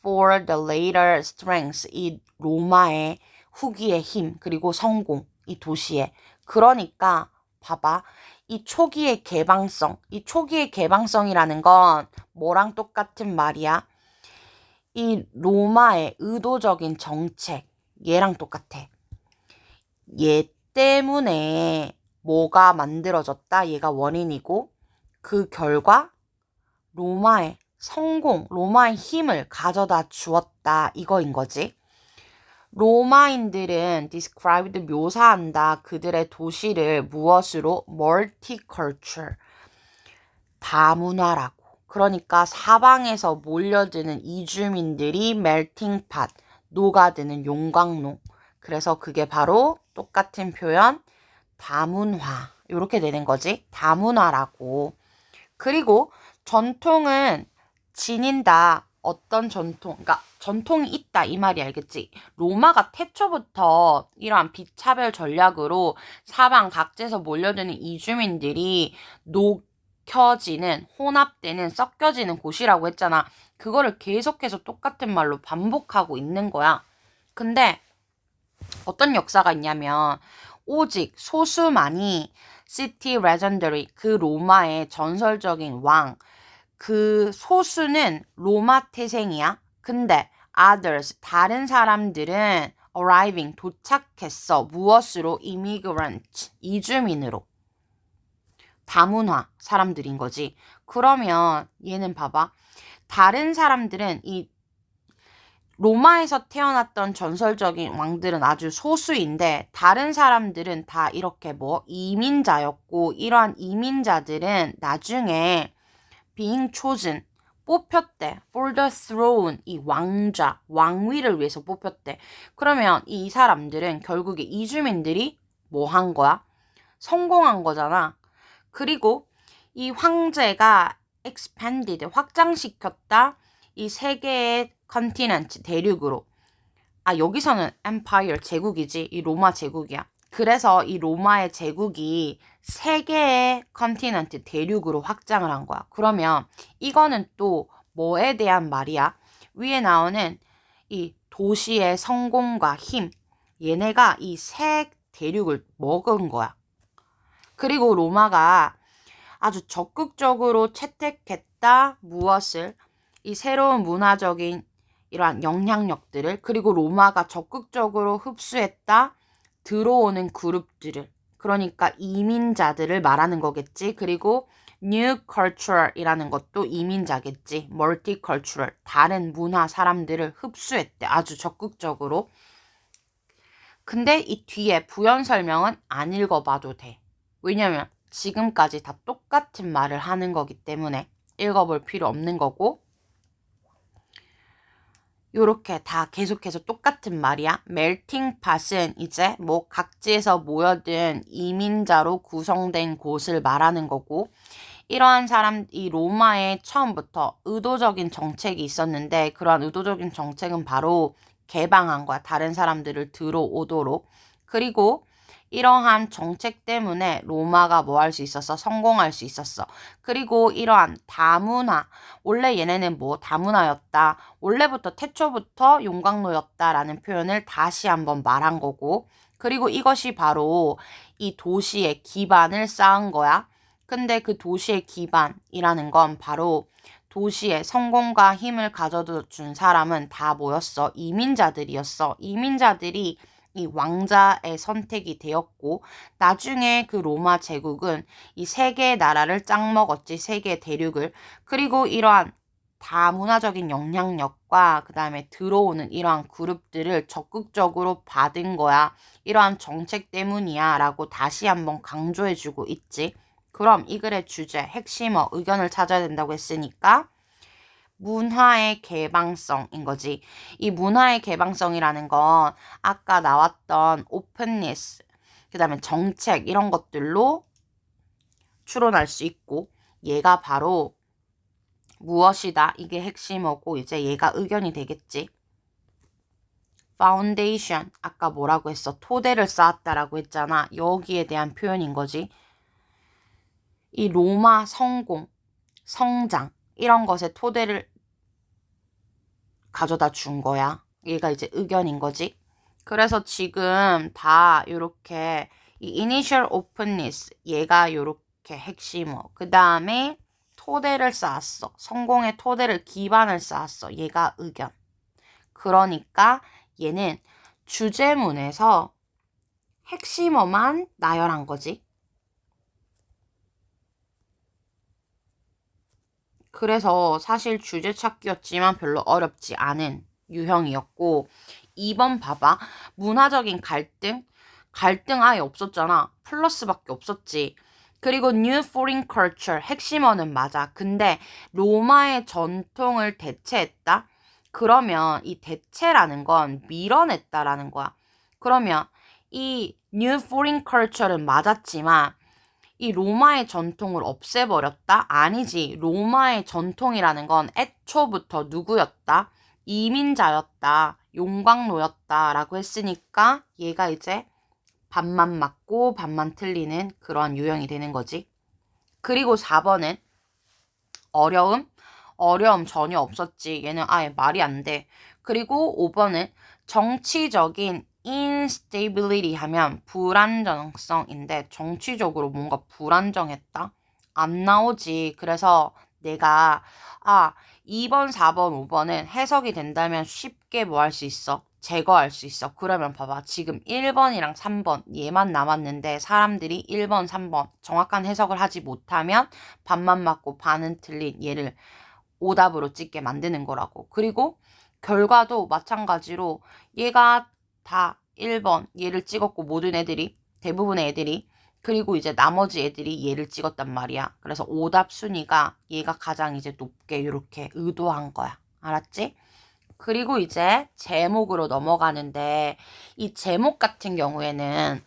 for the later strengths, 이 로마의 후기의 힘, 그리고 성공, 이 도시의. 그러니까 봐봐. 이 초기의 개방성, 이 초기의 개방성이라는 건 뭐랑 똑같은 말이야? 이 로마의 의도적인 정책, 얘랑 똑같아. 얘 때문에 뭐가 만들어졌다? 얘가 원인이고, 그 결과 로마의 성공, 로마의 힘을 가져다 주었다. 이거인 거지. 로마인들은 described 묘사한다. 그들의 도시를 무엇으로? multicultural, 다문화라고. 그러니까 사방에서 몰려드는 이주민들이 melting pot, 녹아드는 용광로. 그래서 그게 바로 똑같은 표현 다문화. 이렇게 되는 거지. 다문화라고. 그리고 전통은 지닌다. 어떤 전통, 그러니까 전통이 있다 이 말이 알겠지? 로마가 태초부터 이러한 비차별 전략으로 사방 각지에서 몰려드는 이주민들이 녹혀지는, 혼합되는, 섞여지는 곳이라고 했잖아. 그거를 계속해서 똑같은 말로 반복하고 있는 거야. 근데 어떤 역사가 있냐면 오직 소수만이 시티 레전더리, 그 로마의 전설적인 왕, 그 소수는 로마 태생이야. 근데 others, 다른 사람들은 arriving, 도착했어. 무엇으로? immigrant, 이주민으로. 다문화 사람들인 거지. 그러면 얘는 봐봐. 다른 사람들은 이 로마에서 태어났던 전설적인 왕들은 아주 소수인데 다른 사람들은 다 이렇게 이민자였고, 이러한 이민자들은 나중에 being chosen, 뽑혔대. for the throne, 이 왕좌, 왕위를 위해서 뽑혔대. 그러면 이 사람들은 결국에 이주민들이 뭐 한 거야? 성공한 거잖아. 그리고 이 황제가 expanded, 확장시켰다. 이 세계의 컨티넨트, 대륙으로. 여기서는 empire, 제국이지. 이 로마 제국이야. 그래서 이 로마의 제국이 세 개의 컨티넨트, 대륙으로 확장을 한 거야. 그러면 이거는 또 뭐에 대한 말이야? 위에 나오는 이 도시의 성공과 힘, 얘네가 이 세 대륙을 먹은 거야. 그리고 로마가 아주 적극적으로 채택했다. 무엇을? 이 새로운 문화적인 이러한 영향력들을. 그리고 로마가 적극적으로 흡수했다. 들어오는 그룹들을. 그러니까 이민자들을 말하는 거겠지. 그리고 new cultural이라는 것도 이민자겠지. multicultural, 다른 문화 사람들을 흡수했대. 아주 적극적으로. 근데 이 뒤에 부연 설명은 안 읽어봐도 돼. 왜냐면 지금까지 다 똑같은 말을 하는 거기 때문에 읽어볼 필요 없는 거고, 요렇게 다 계속해서 똑같은 말이야. melting pot은 이제 각지에서 모여든 이민자로 구성된 곳을 말하는 거고, 이러한 이 로마에 처음부터 의도적인 정책이 있었는데, 그러한 의도적인 정책은 바로 개방한 거야. 다른 사람들을 들어오도록. 그리고 이러한 정책 때문에 로마가 뭐 할 수 있었어? 성공할 수 있었어. 그리고 이러한 다문화, 원래 얘네는 다문화였다. 원래부터 태초부터 용광로였다라는 표현을 다시 한번 말한 거고, 그리고 이것이 바로 이 도시의 기반을 쌓은 거야. 근데 그 도시의 기반이라는 건 바로 도시의 성공과 힘을 가져다 준 사람은 다 뭐였어? 이민자들이었어. 이민자들이 이 왕자의 선택이 되었고, 나중에 그 로마 제국은 이 세 개의 나라를 짱 먹었지. 세 개의 대륙을. 그리고 이러한 다문화적인 영향력과 그 다음에 들어오는 이러한 그룹들을 적극적으로 받은 거야. 이러한 정책 때문이야 라고 다시 한번 강조해주고 있지. 그럼 이 글의 주제, 핵심어, 의견을 찾아야 된다고 했으니까 문화의 개방성인 거지. 이 문화의 개방성이라는 건 아까 나왔던 openness, 그 다음에 정책 이런 것들로 추론할 수 있고 얘가 바로 무엇이다. 이게 핵심어고 이제 얘가 의견이 되겠지. foundation 아까 뭐라고 했어? 토대를 쌓았다라고 했잖아. 여기에 대한 표현인 거지. 이 로마 성공, 성장 이런 것에 토대를 가져다 준 거야. 얘가 이제 의견인 거지. 그래서 지금 다 이렇게 이 initial openness 얘가 이렇게 핵심어. 그 다음에 토대를 쌓았어. 성공의 토대를 기반을 쌓았어. 얘가 의견. 그러니까 얘는 주제문에서 핵심어만 나열한 거지. 그래서 사실 주제 찾기였지만 별로 어렵지 않은 유형이었고 2번 봐봐. 문화적인 갈등? 갈등 아예 없었잖아. 플러스밖에 없었지. 그리고 New Foreign Culture 핵심어는 맞아. 근데 로마의 전통을 대체했다? 그러면 이 대체라는 건 밀어냈다라는 거야. 그러면 이 New Foreign Culture는 맞았지만 이 로마의 전통을 없애버렸다? 아니지. 로마의 전통이라는 건 애초부터 누구였다? 이민자였다. 용광로였다. 라고 했으니까 얘가 이제 반만 맞고 반만 틀리는 그런 유형이 되는 거지. 그리고 4번은 어려움? 어려움 전혀 없었지. 얘는 아예 말이 안 돼. 그리고 5번은 정치적인 instability 하면 불안정성인데 정치적으로 뭔가 불안정했다? 안 나오지. 그래서 내가 2번, 4번, 5번은 해석이 된다면 쉽게 뭐 할 수 있어? 제거할 수 있어. 그러면 봐봐. 지금 1번이랑 3번 얘만 남았는데 사람들이 1번, 3번 정확한 해석을 하지 못하면 반만 맞고 반은 틀린 얘를 오답으로 찍게 만드는 거라고. 그리고 결과도 마찬가지로 얘가 다 1번 얘를 찍었고 모든 애들이 대부분의 애들이 그리고 이제 나머지 애들이 얘를 찍었단 말이야. 그래서 오답 순위가 얘가 가장 이제 높게 이렇게 의도한 거야. 알았지? 그리고 이제 제목으로 넘어가는데 이 제목 같은 경우에는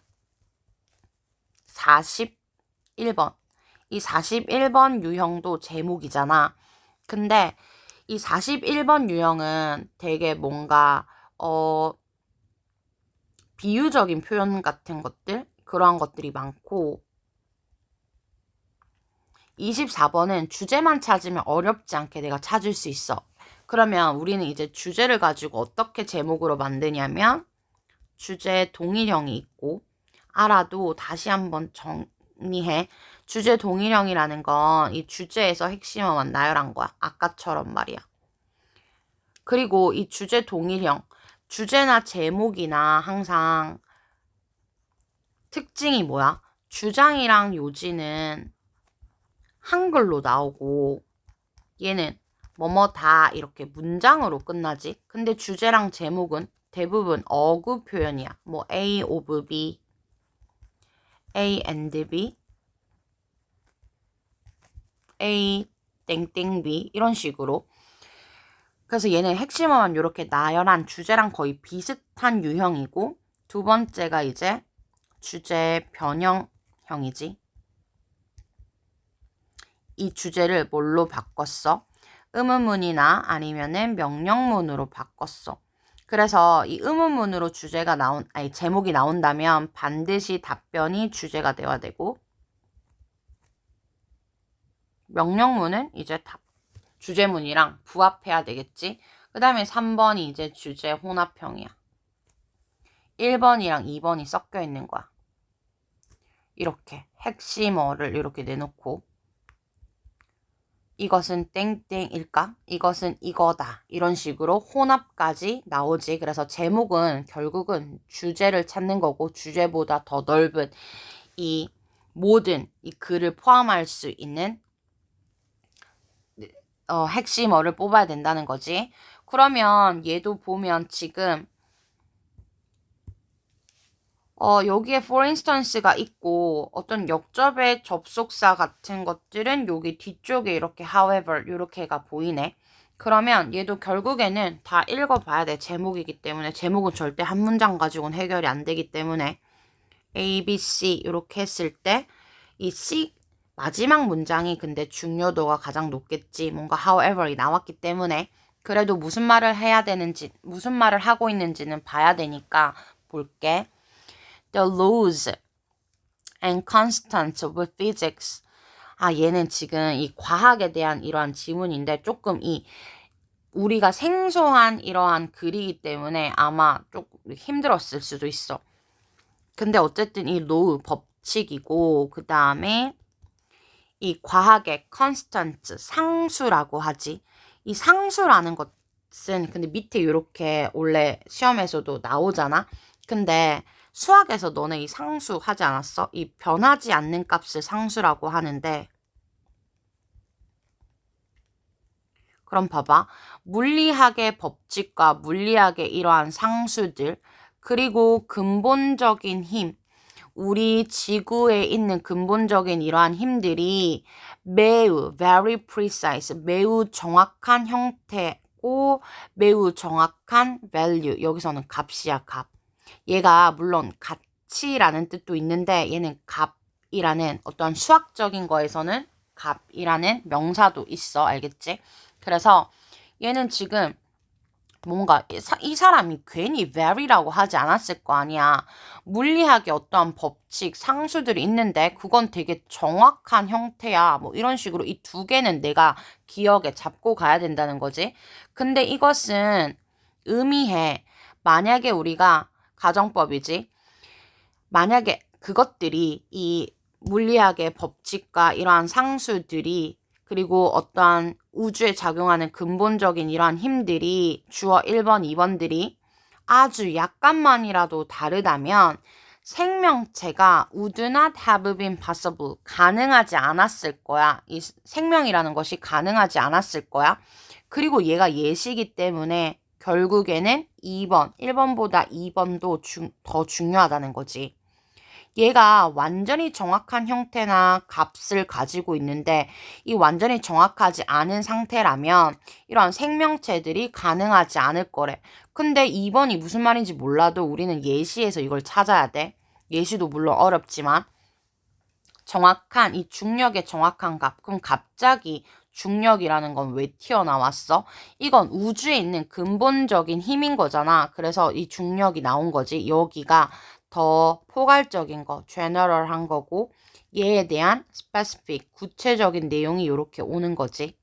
41번 이 41번 유형도 제목이잖아. 근데 이 41번 유형은 되게 뭔가 비유적인 표현 같은 것들 그러한 것들이 많고 24번은 주제만 찾으면 어렵지 않게 내가 찾을 수 있어. 그러면 우리는 이제 주제를 가지고 어떻게 제목으로 만드냐면 주제 동일형이 있고 알아도 다시 한번 정리해. 주제 동일형이라는 건 이 주제에서 핵심어만 나열한 거야. 아까처럼 말이야. 그리고 이 주제 동일형, 주제나 제목이나 항상 특징이 뭐야? 주장이랑 요지는 한글로 나오고 얘는 뭐뭐다 이렇게 문장으로 끝나지. 근데 주제랑 제목은 대부분 어구 표현이야. 뭐 A of B, A and B, A 땡땡 B 이런 식으로. 그래서 얘는 핵심어만 이렇게 나열한 주제랑 거의 비슷한 유형이고 두 번째가 이제 주제 변형형이지. 이 주제를 뭘로 바꿨어? 의문문이나 아니면은 명령문으로 바꿨어. 그래서 이 의문문으로 제목이 나온다면 반드시 답변이 주제가 되어야 되고 명령문은 이제 주제문이랑 부합해야 되겠지. 그 다음에 3번이 이제 주제 혼합형이야. 1번이랑 2번이 섞여 있는 거야. 이렇게 핵심어를 이렇게 내놓고 이것은 땡땡일까? 이것은 이거다. 이런 식으로 혼합까지 나오지. 그래서 제목은 결국은 주제를 찾는 거고 주제보다 더 넓은 이 모든 이 글을 포함할 수 있는 핵심어를 뽑아야 된다는 거지. 그러면 얘도 보면 지금 여기에 for instance가 있고 어떤 역접의 접속사 같은 것들은 여기 뒤쪽에 이렇게 however 이렇게가 보이네. 그러면 얘도 결국에는 다 읽어봐야 돼. 제목이기 때문에. 제목은 절대 한 문장 가지고는 해결이 안 되기 때문에 A, B, C 이렇게 했을 때 이 C 마지막 문장이 근데 중요도가 가장 높겠지. 뭔가 however이 나왔기 때문에 그래도 무슨 말을 해야 되는지, 무슨 말을 하고 있는지는 봐야 되니까 볼게. The laws and constants of physics. 얘는 지금 이 과학에 대한 이러한 지문인데 조금 우리가 생소한 이러한 글이기 때문에 아마 조금 힘들었을 수도 있어. 근데 어쨌든 이 law 법칙이고 그 다음에 이 과학의 constants 상수라고 하지. 이 상수라는 것은 근데 밑에 이렇게 원래 시험에서도 나오잖아. 근데 수학에서 너네 이 상수 하지 않았어? 이 변하지 않는 값을 상수라고 하는데 그럼 봐봐. 물리학의 법칙과 물리학의 이러한 상수들 그리고 근본적인 힘 우리 지구에 있는 근본적인 이러한 힘들이 매우 very precise, 매우 정확한 형태고 매우 정확한 value. 여기서는 값이야, 값. 얘가 물론 가치라는 뜻도 있는데 얘는 값이라는 어떤 수학적인 거에서는 값이라는 명사도 있어. 알겠지? 그래서 얘는 지금 뭔가 이 사람이 괜히 very라고 하지 않았을 거 아니야. 물리학의 어떠한 법칙, 상수들이 있는데 그건 되게 정확한 형태야. 뭐 이런 식으로 이 두 개는 내가 기억에 잡고 가야 된다는 거지. 근데 이것은 의미해. 만약에 우리가 가정법이지. 만약에 그것들이 이 물리학의 법칙과 이러한 상수들이 그리고 어떠한 우주에 작용하는 근본적인 이러한 힘들이 주어 1번, 2번들이 아주 약간만이라도 다르다면 생명체가 would not have been possible 가능하지 않았을 거야. 이 생명이라는 것이 가능하지 않았을 거야. 그리고 얘가 예시이기 때문에 결국에는 2번, 1번보다 2번도 더 중요하다는 거지. 얘가 완전히 정확한 형태나 값을 가지고 있는데 이 완전히 정확하지 않은 상태라면 이러한 생명체들이 가능하지 않을 거래. 근데 2번이 무슨 말인지 몰라도 우리는 예시에서 이걸 찾아야 돼. 예시도 물론 어렵지만 정확한 이 중력의 정확한 값. 그럼 갑자기 중력이라는 건 왜 튀어나왔어? 이건 우주에 있는 근본적인 힘인 거잖아. 그래서 이 중력이 나온 거지. 여기가 더 포괄적인 거, general한 거고 얘에 대한 specific, 구체적인 내용이 이렇게 오는 거지.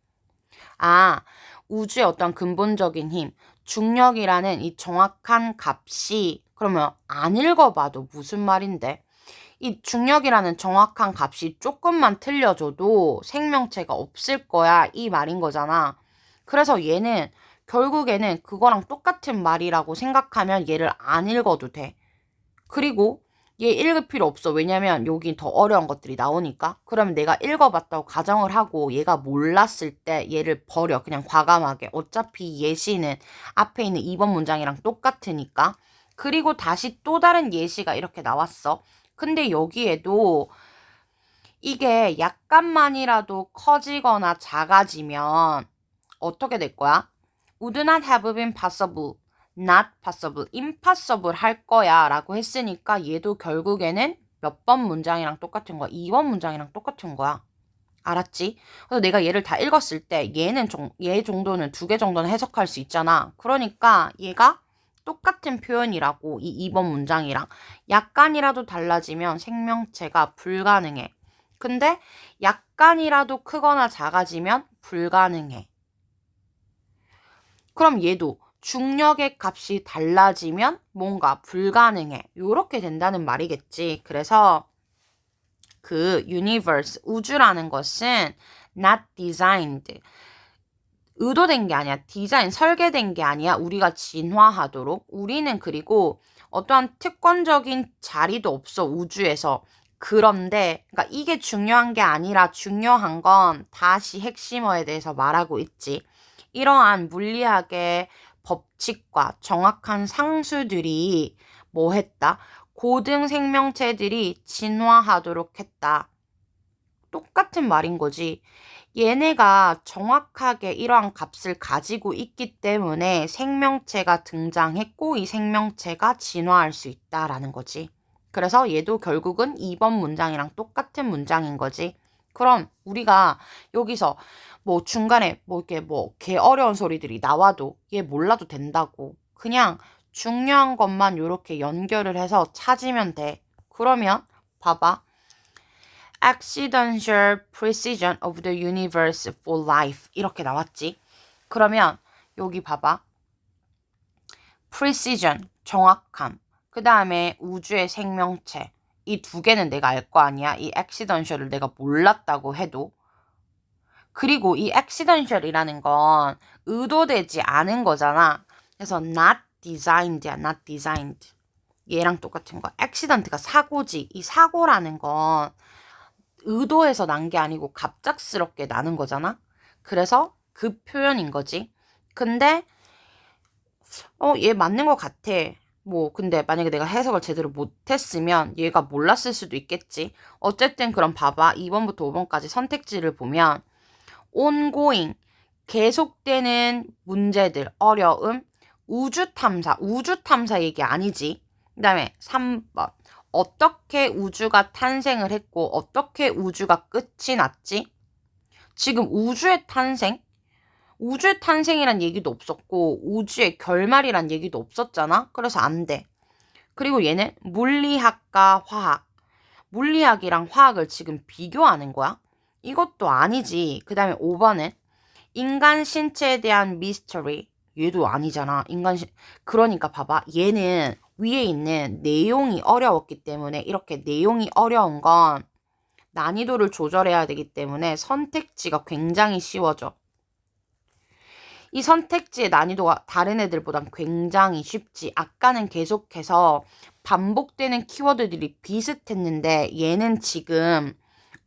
우주의 어떤 근본적인 힘, 중력이라는 이 정확한 값이 그러면 안 읽어봐도 무슨 말인데? 이 중력이라는 정확한 값이 조금만 틀려져도 생명체가 없을 거야 이 말인 거잖아. 그래서 얘는 결국에는 그거랑 똑같은 말이라고 생각하면 얘를 안 읽어도 돼. 그리고 얘 읽을 필요 없어. 왜냐면 여기 더 어려운 것들이 나오니까. 그러면 내가 읽어봤다고 가정을 하고 얘가 몰랐을 때 얘를 버려. 그냥 과감하게. 어차피 예시는 앞에 있는 2번 문장이랑 똑같으니까. 그리고 다시 또 다른 예시가 이렇게 나왔어. 근데 여기에도 이게 약간만이라도 커지거나 작아지면 어떻게 될 거야? Would not have been possible. Not possible. Impossible 할 거야 라고 했으니까 얘도 결국에는 몇 번 문장이랑 똑같은 거야. 2번 문장이랑 똑같은 거야. 알았지? 그래서 내가 얘를 다 읽었을 때 얘 정도는 2개 정도는 해석할 수 있잖아. 그러니까 얘가 똑같은 표현이라고 이 2번 문장이랑 약간이라도 달라지면 생명체가 불가능해. 근데 약간이라도 크거나 작아지면 불가능해. 그럼 얘도 중력의 값이 달라지면 뭔가 불가능해. 요렇게 된다는 말이겠지. 그래서 그 universe, 우주라는 것은 not designed. 의도된 게 아니야. 디자인, 설계된 게 아니야. 우리가 진화하도록. 우리는 그리고 어떠한 특권적인 자리도 없어. 우주에서. 그런데 그러니까 이게 중요한 게 아니라 중요한 건 다시 핵심어에 대해서 말하고 있지. 이러한 물리학의 법칙과 정확한 상수들이 뭐 했다? 고등 생명체들이 진화하도록 했다. 똑같은 말인 거지. 얘네가 정확하게 이러한 값을 가지고 있기 때문에 생명체가 등장했고 이 생명체가 진화할 수 있다라는 거지. 그래서 얘도 결국은 2번 문장이랑 똑같은 문장인 거지. 그럼 우리가 여기서 뭐 중간에 뭐 이렇게 뭐 개 어려운 소리들이 나와도 얘 몰라도 된다고. 그냥 중요한 것만 이렇게 연결을 해서 찾으면 돼. 그러면 봐봐. Accidental precision of the universe for life 이렇게 나왔지. 그러면 여기 봐봐. precision 정확함. 그 다음에 우주의 생명체. 이 두 개는 내가 알 거 아니야. 이 accidental을 내가 몰랐다고 해도. 그리고 이 accidental이라는 건 의도되지 않은 거잖아. 그래서 not designed야, not designed. 얘랑 똑같은 거. accident가 사고지. 이 사고라는 건 의도해서 난 게 아니고 갑작스럽게 나는 거잖아. 그래서 그 표현인 거지. 근데 얘 맞는 것 같아. 뭐 근데 만약에 내가 해석을 제대로 못했으면 얘가 몰랐을 수도 있겠지. 어쨌든 그럼 봐봐. 2번부터 5번까지 선택지를 보면 ongoing 계속되는 문제들, 어려움, 우주 탐사 얘기 아니지. 그 다음에 3번 어떻게 우주가 탄생을 했고 어떻게 우주가 끝이 났지? 지금 우주의 탄생이란 얘기도 없었고 우주의 결말이란 얘기도 없었잖아. 그래서 안 돼. 그리고 얘는 물리학과 화학. 물리학이랑 화학을 지금 비교하는 거야? 이것도 아니지. 그 다음에 5번은 인간 신체에 대한 미스터리. 얘도 아니잖아. 그러니까 봐봐. 얘는 위에 있는 내용이 어려웠기 때문에 이렇게 내용이 어려운 건 난이도를 조절해야 되기 때문에 선택지가 굉장히 쉬워져. 이 선택지의 난이도가 다른 애들보단 굉장히 쉽지. 아까는 계속해서 반복되는 키워드들이 비슷했는데 얘는 지금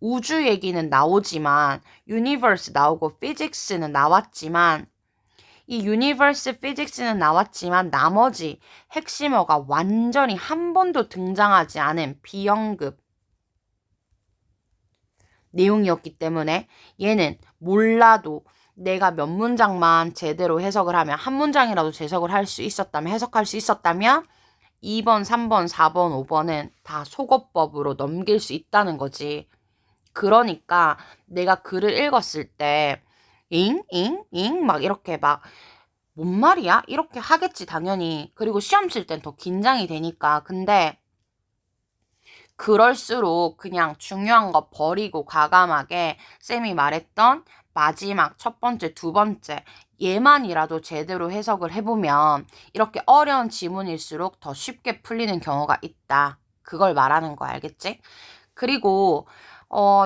우주 얘기는 나오지만 유니버스 나오고 피직스는 나왔지만 이 유니버스 피직스는 나왔지만 나머지 핵심어가 완전히 한 번도 등장하지 않은 비연급 내용이었기 때문에 얘는 몰라도 내가 몇 문장만 제대로 해석을 하면 한 문장이라도 해석을 할 수 있었다면 2번, 3번, 4번, 5번은 다 속어법으로 넘길 수 있다는 거지. 그러니까 내가 글을 읽었을 때 막 이렇게 막 뭔 말이야? 이렇게 하겠지 당연히. 그리고 시험 칠 땐 더 긴장이 되니까. 근데 그럴수록 그냥 중요한 거 버리고 과감하게 쌤이 말했던 마지막 첫 번째, 두 번째 얘만이라도 제대로 해석을 해보면 이렇게 어려운 지문일수록 더 쉽게 풀리는 경우가 있다. 그걸 말하는 거 알겠지? 그리고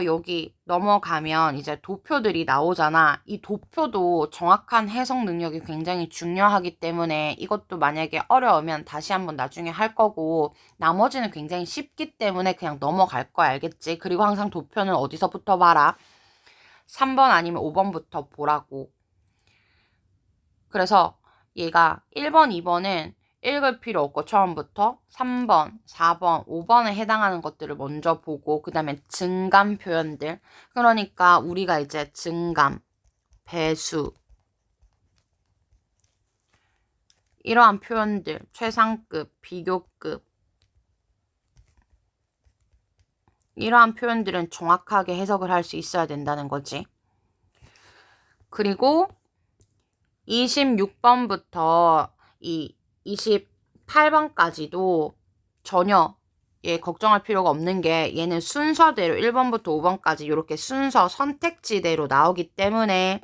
여기 넘어가면 이제 도표들이 나오잖아. 이 도표도 정확한 해석 능력이 굉장히 중요하기 때문에 이것도 만약에 어려우면 다시 한번 나중에 할 거고 나머지는 굉장히 쉽기 때문에 그냥 넘어갈 거야. 알겠지? 그리고 항상 도표는 어디서부터 봐라? 3번 아니면 5번부터 보라고. 그래서 얘가 1번, 2번은 읽을 필요 없고 처음부터 3번, 4번, 5번에 해당하는 것들을 먼저 보고 그 다음에 증감 표현들. 그러니까 우리가 이제 증감, 배수 이러한 표현들, 최상급, 비교급 이러한 표현들은 정확하게 해석을 할 수 있어야 된다는 거지. 그리고 26번부터 이 28번까지도 전혀 걱정할 필요가 없는 게 얘는 순서대로 1번부터 5번까지 이렇게 순서 선택지대로 나오기 때문에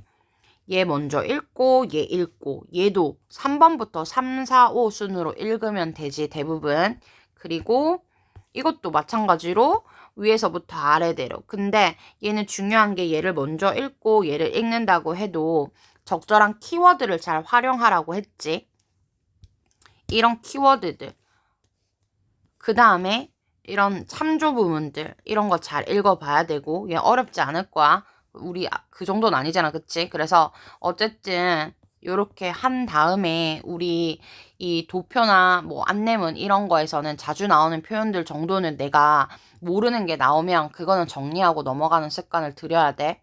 얘 먼저 읽고 얘 읽고 얘도 3번부터 3, 4, 5 순으로 읽으면 되지 대부분. 그리고 이것도 마찬가지로 위에서부터 아래대로. 근데 얘는 중요한 게 얘를 먼저 읽고 얘를 읽는다고 해도 적절한 키워드를 잘 활용하라고 했지. 이런 키워드들. 그 다음에 이런 참조 부분들. 이런 거 잘 읽어봐야 되고 얘 어렵지 않을 거야. 우리 그 정도는 아니잖아. 그치? 그래서 어쨌든 요렇게 한 다음에 우리 이 도표나 뭐 안내문 이런 거에서는 자주 나오는 표현들 정도는 내가 모르는 게 나오면 그거는 정리하고 넘어가는 습관을 들여야 돼.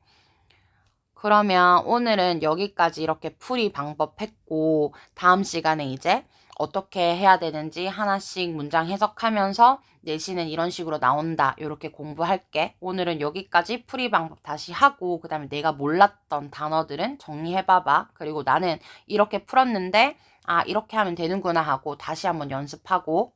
그러면 오늘은 여기까지 이렇게 풀이 방법 했고 다음 시간에 이제 어떻게 해야 되는지 하나씩 문장 해석하면서 내신은 이런 식으로 나온다. 이렇게 공부할게. 오늘은 여기까지 풀이 방법 다시 하고 그 다음에 내가 몰랐던 단어들은 정리해봐봐. 그리고 나는 이렇게 풀었는데 아 이렇게 하면 되는구나 하고 다시 한번 연습하고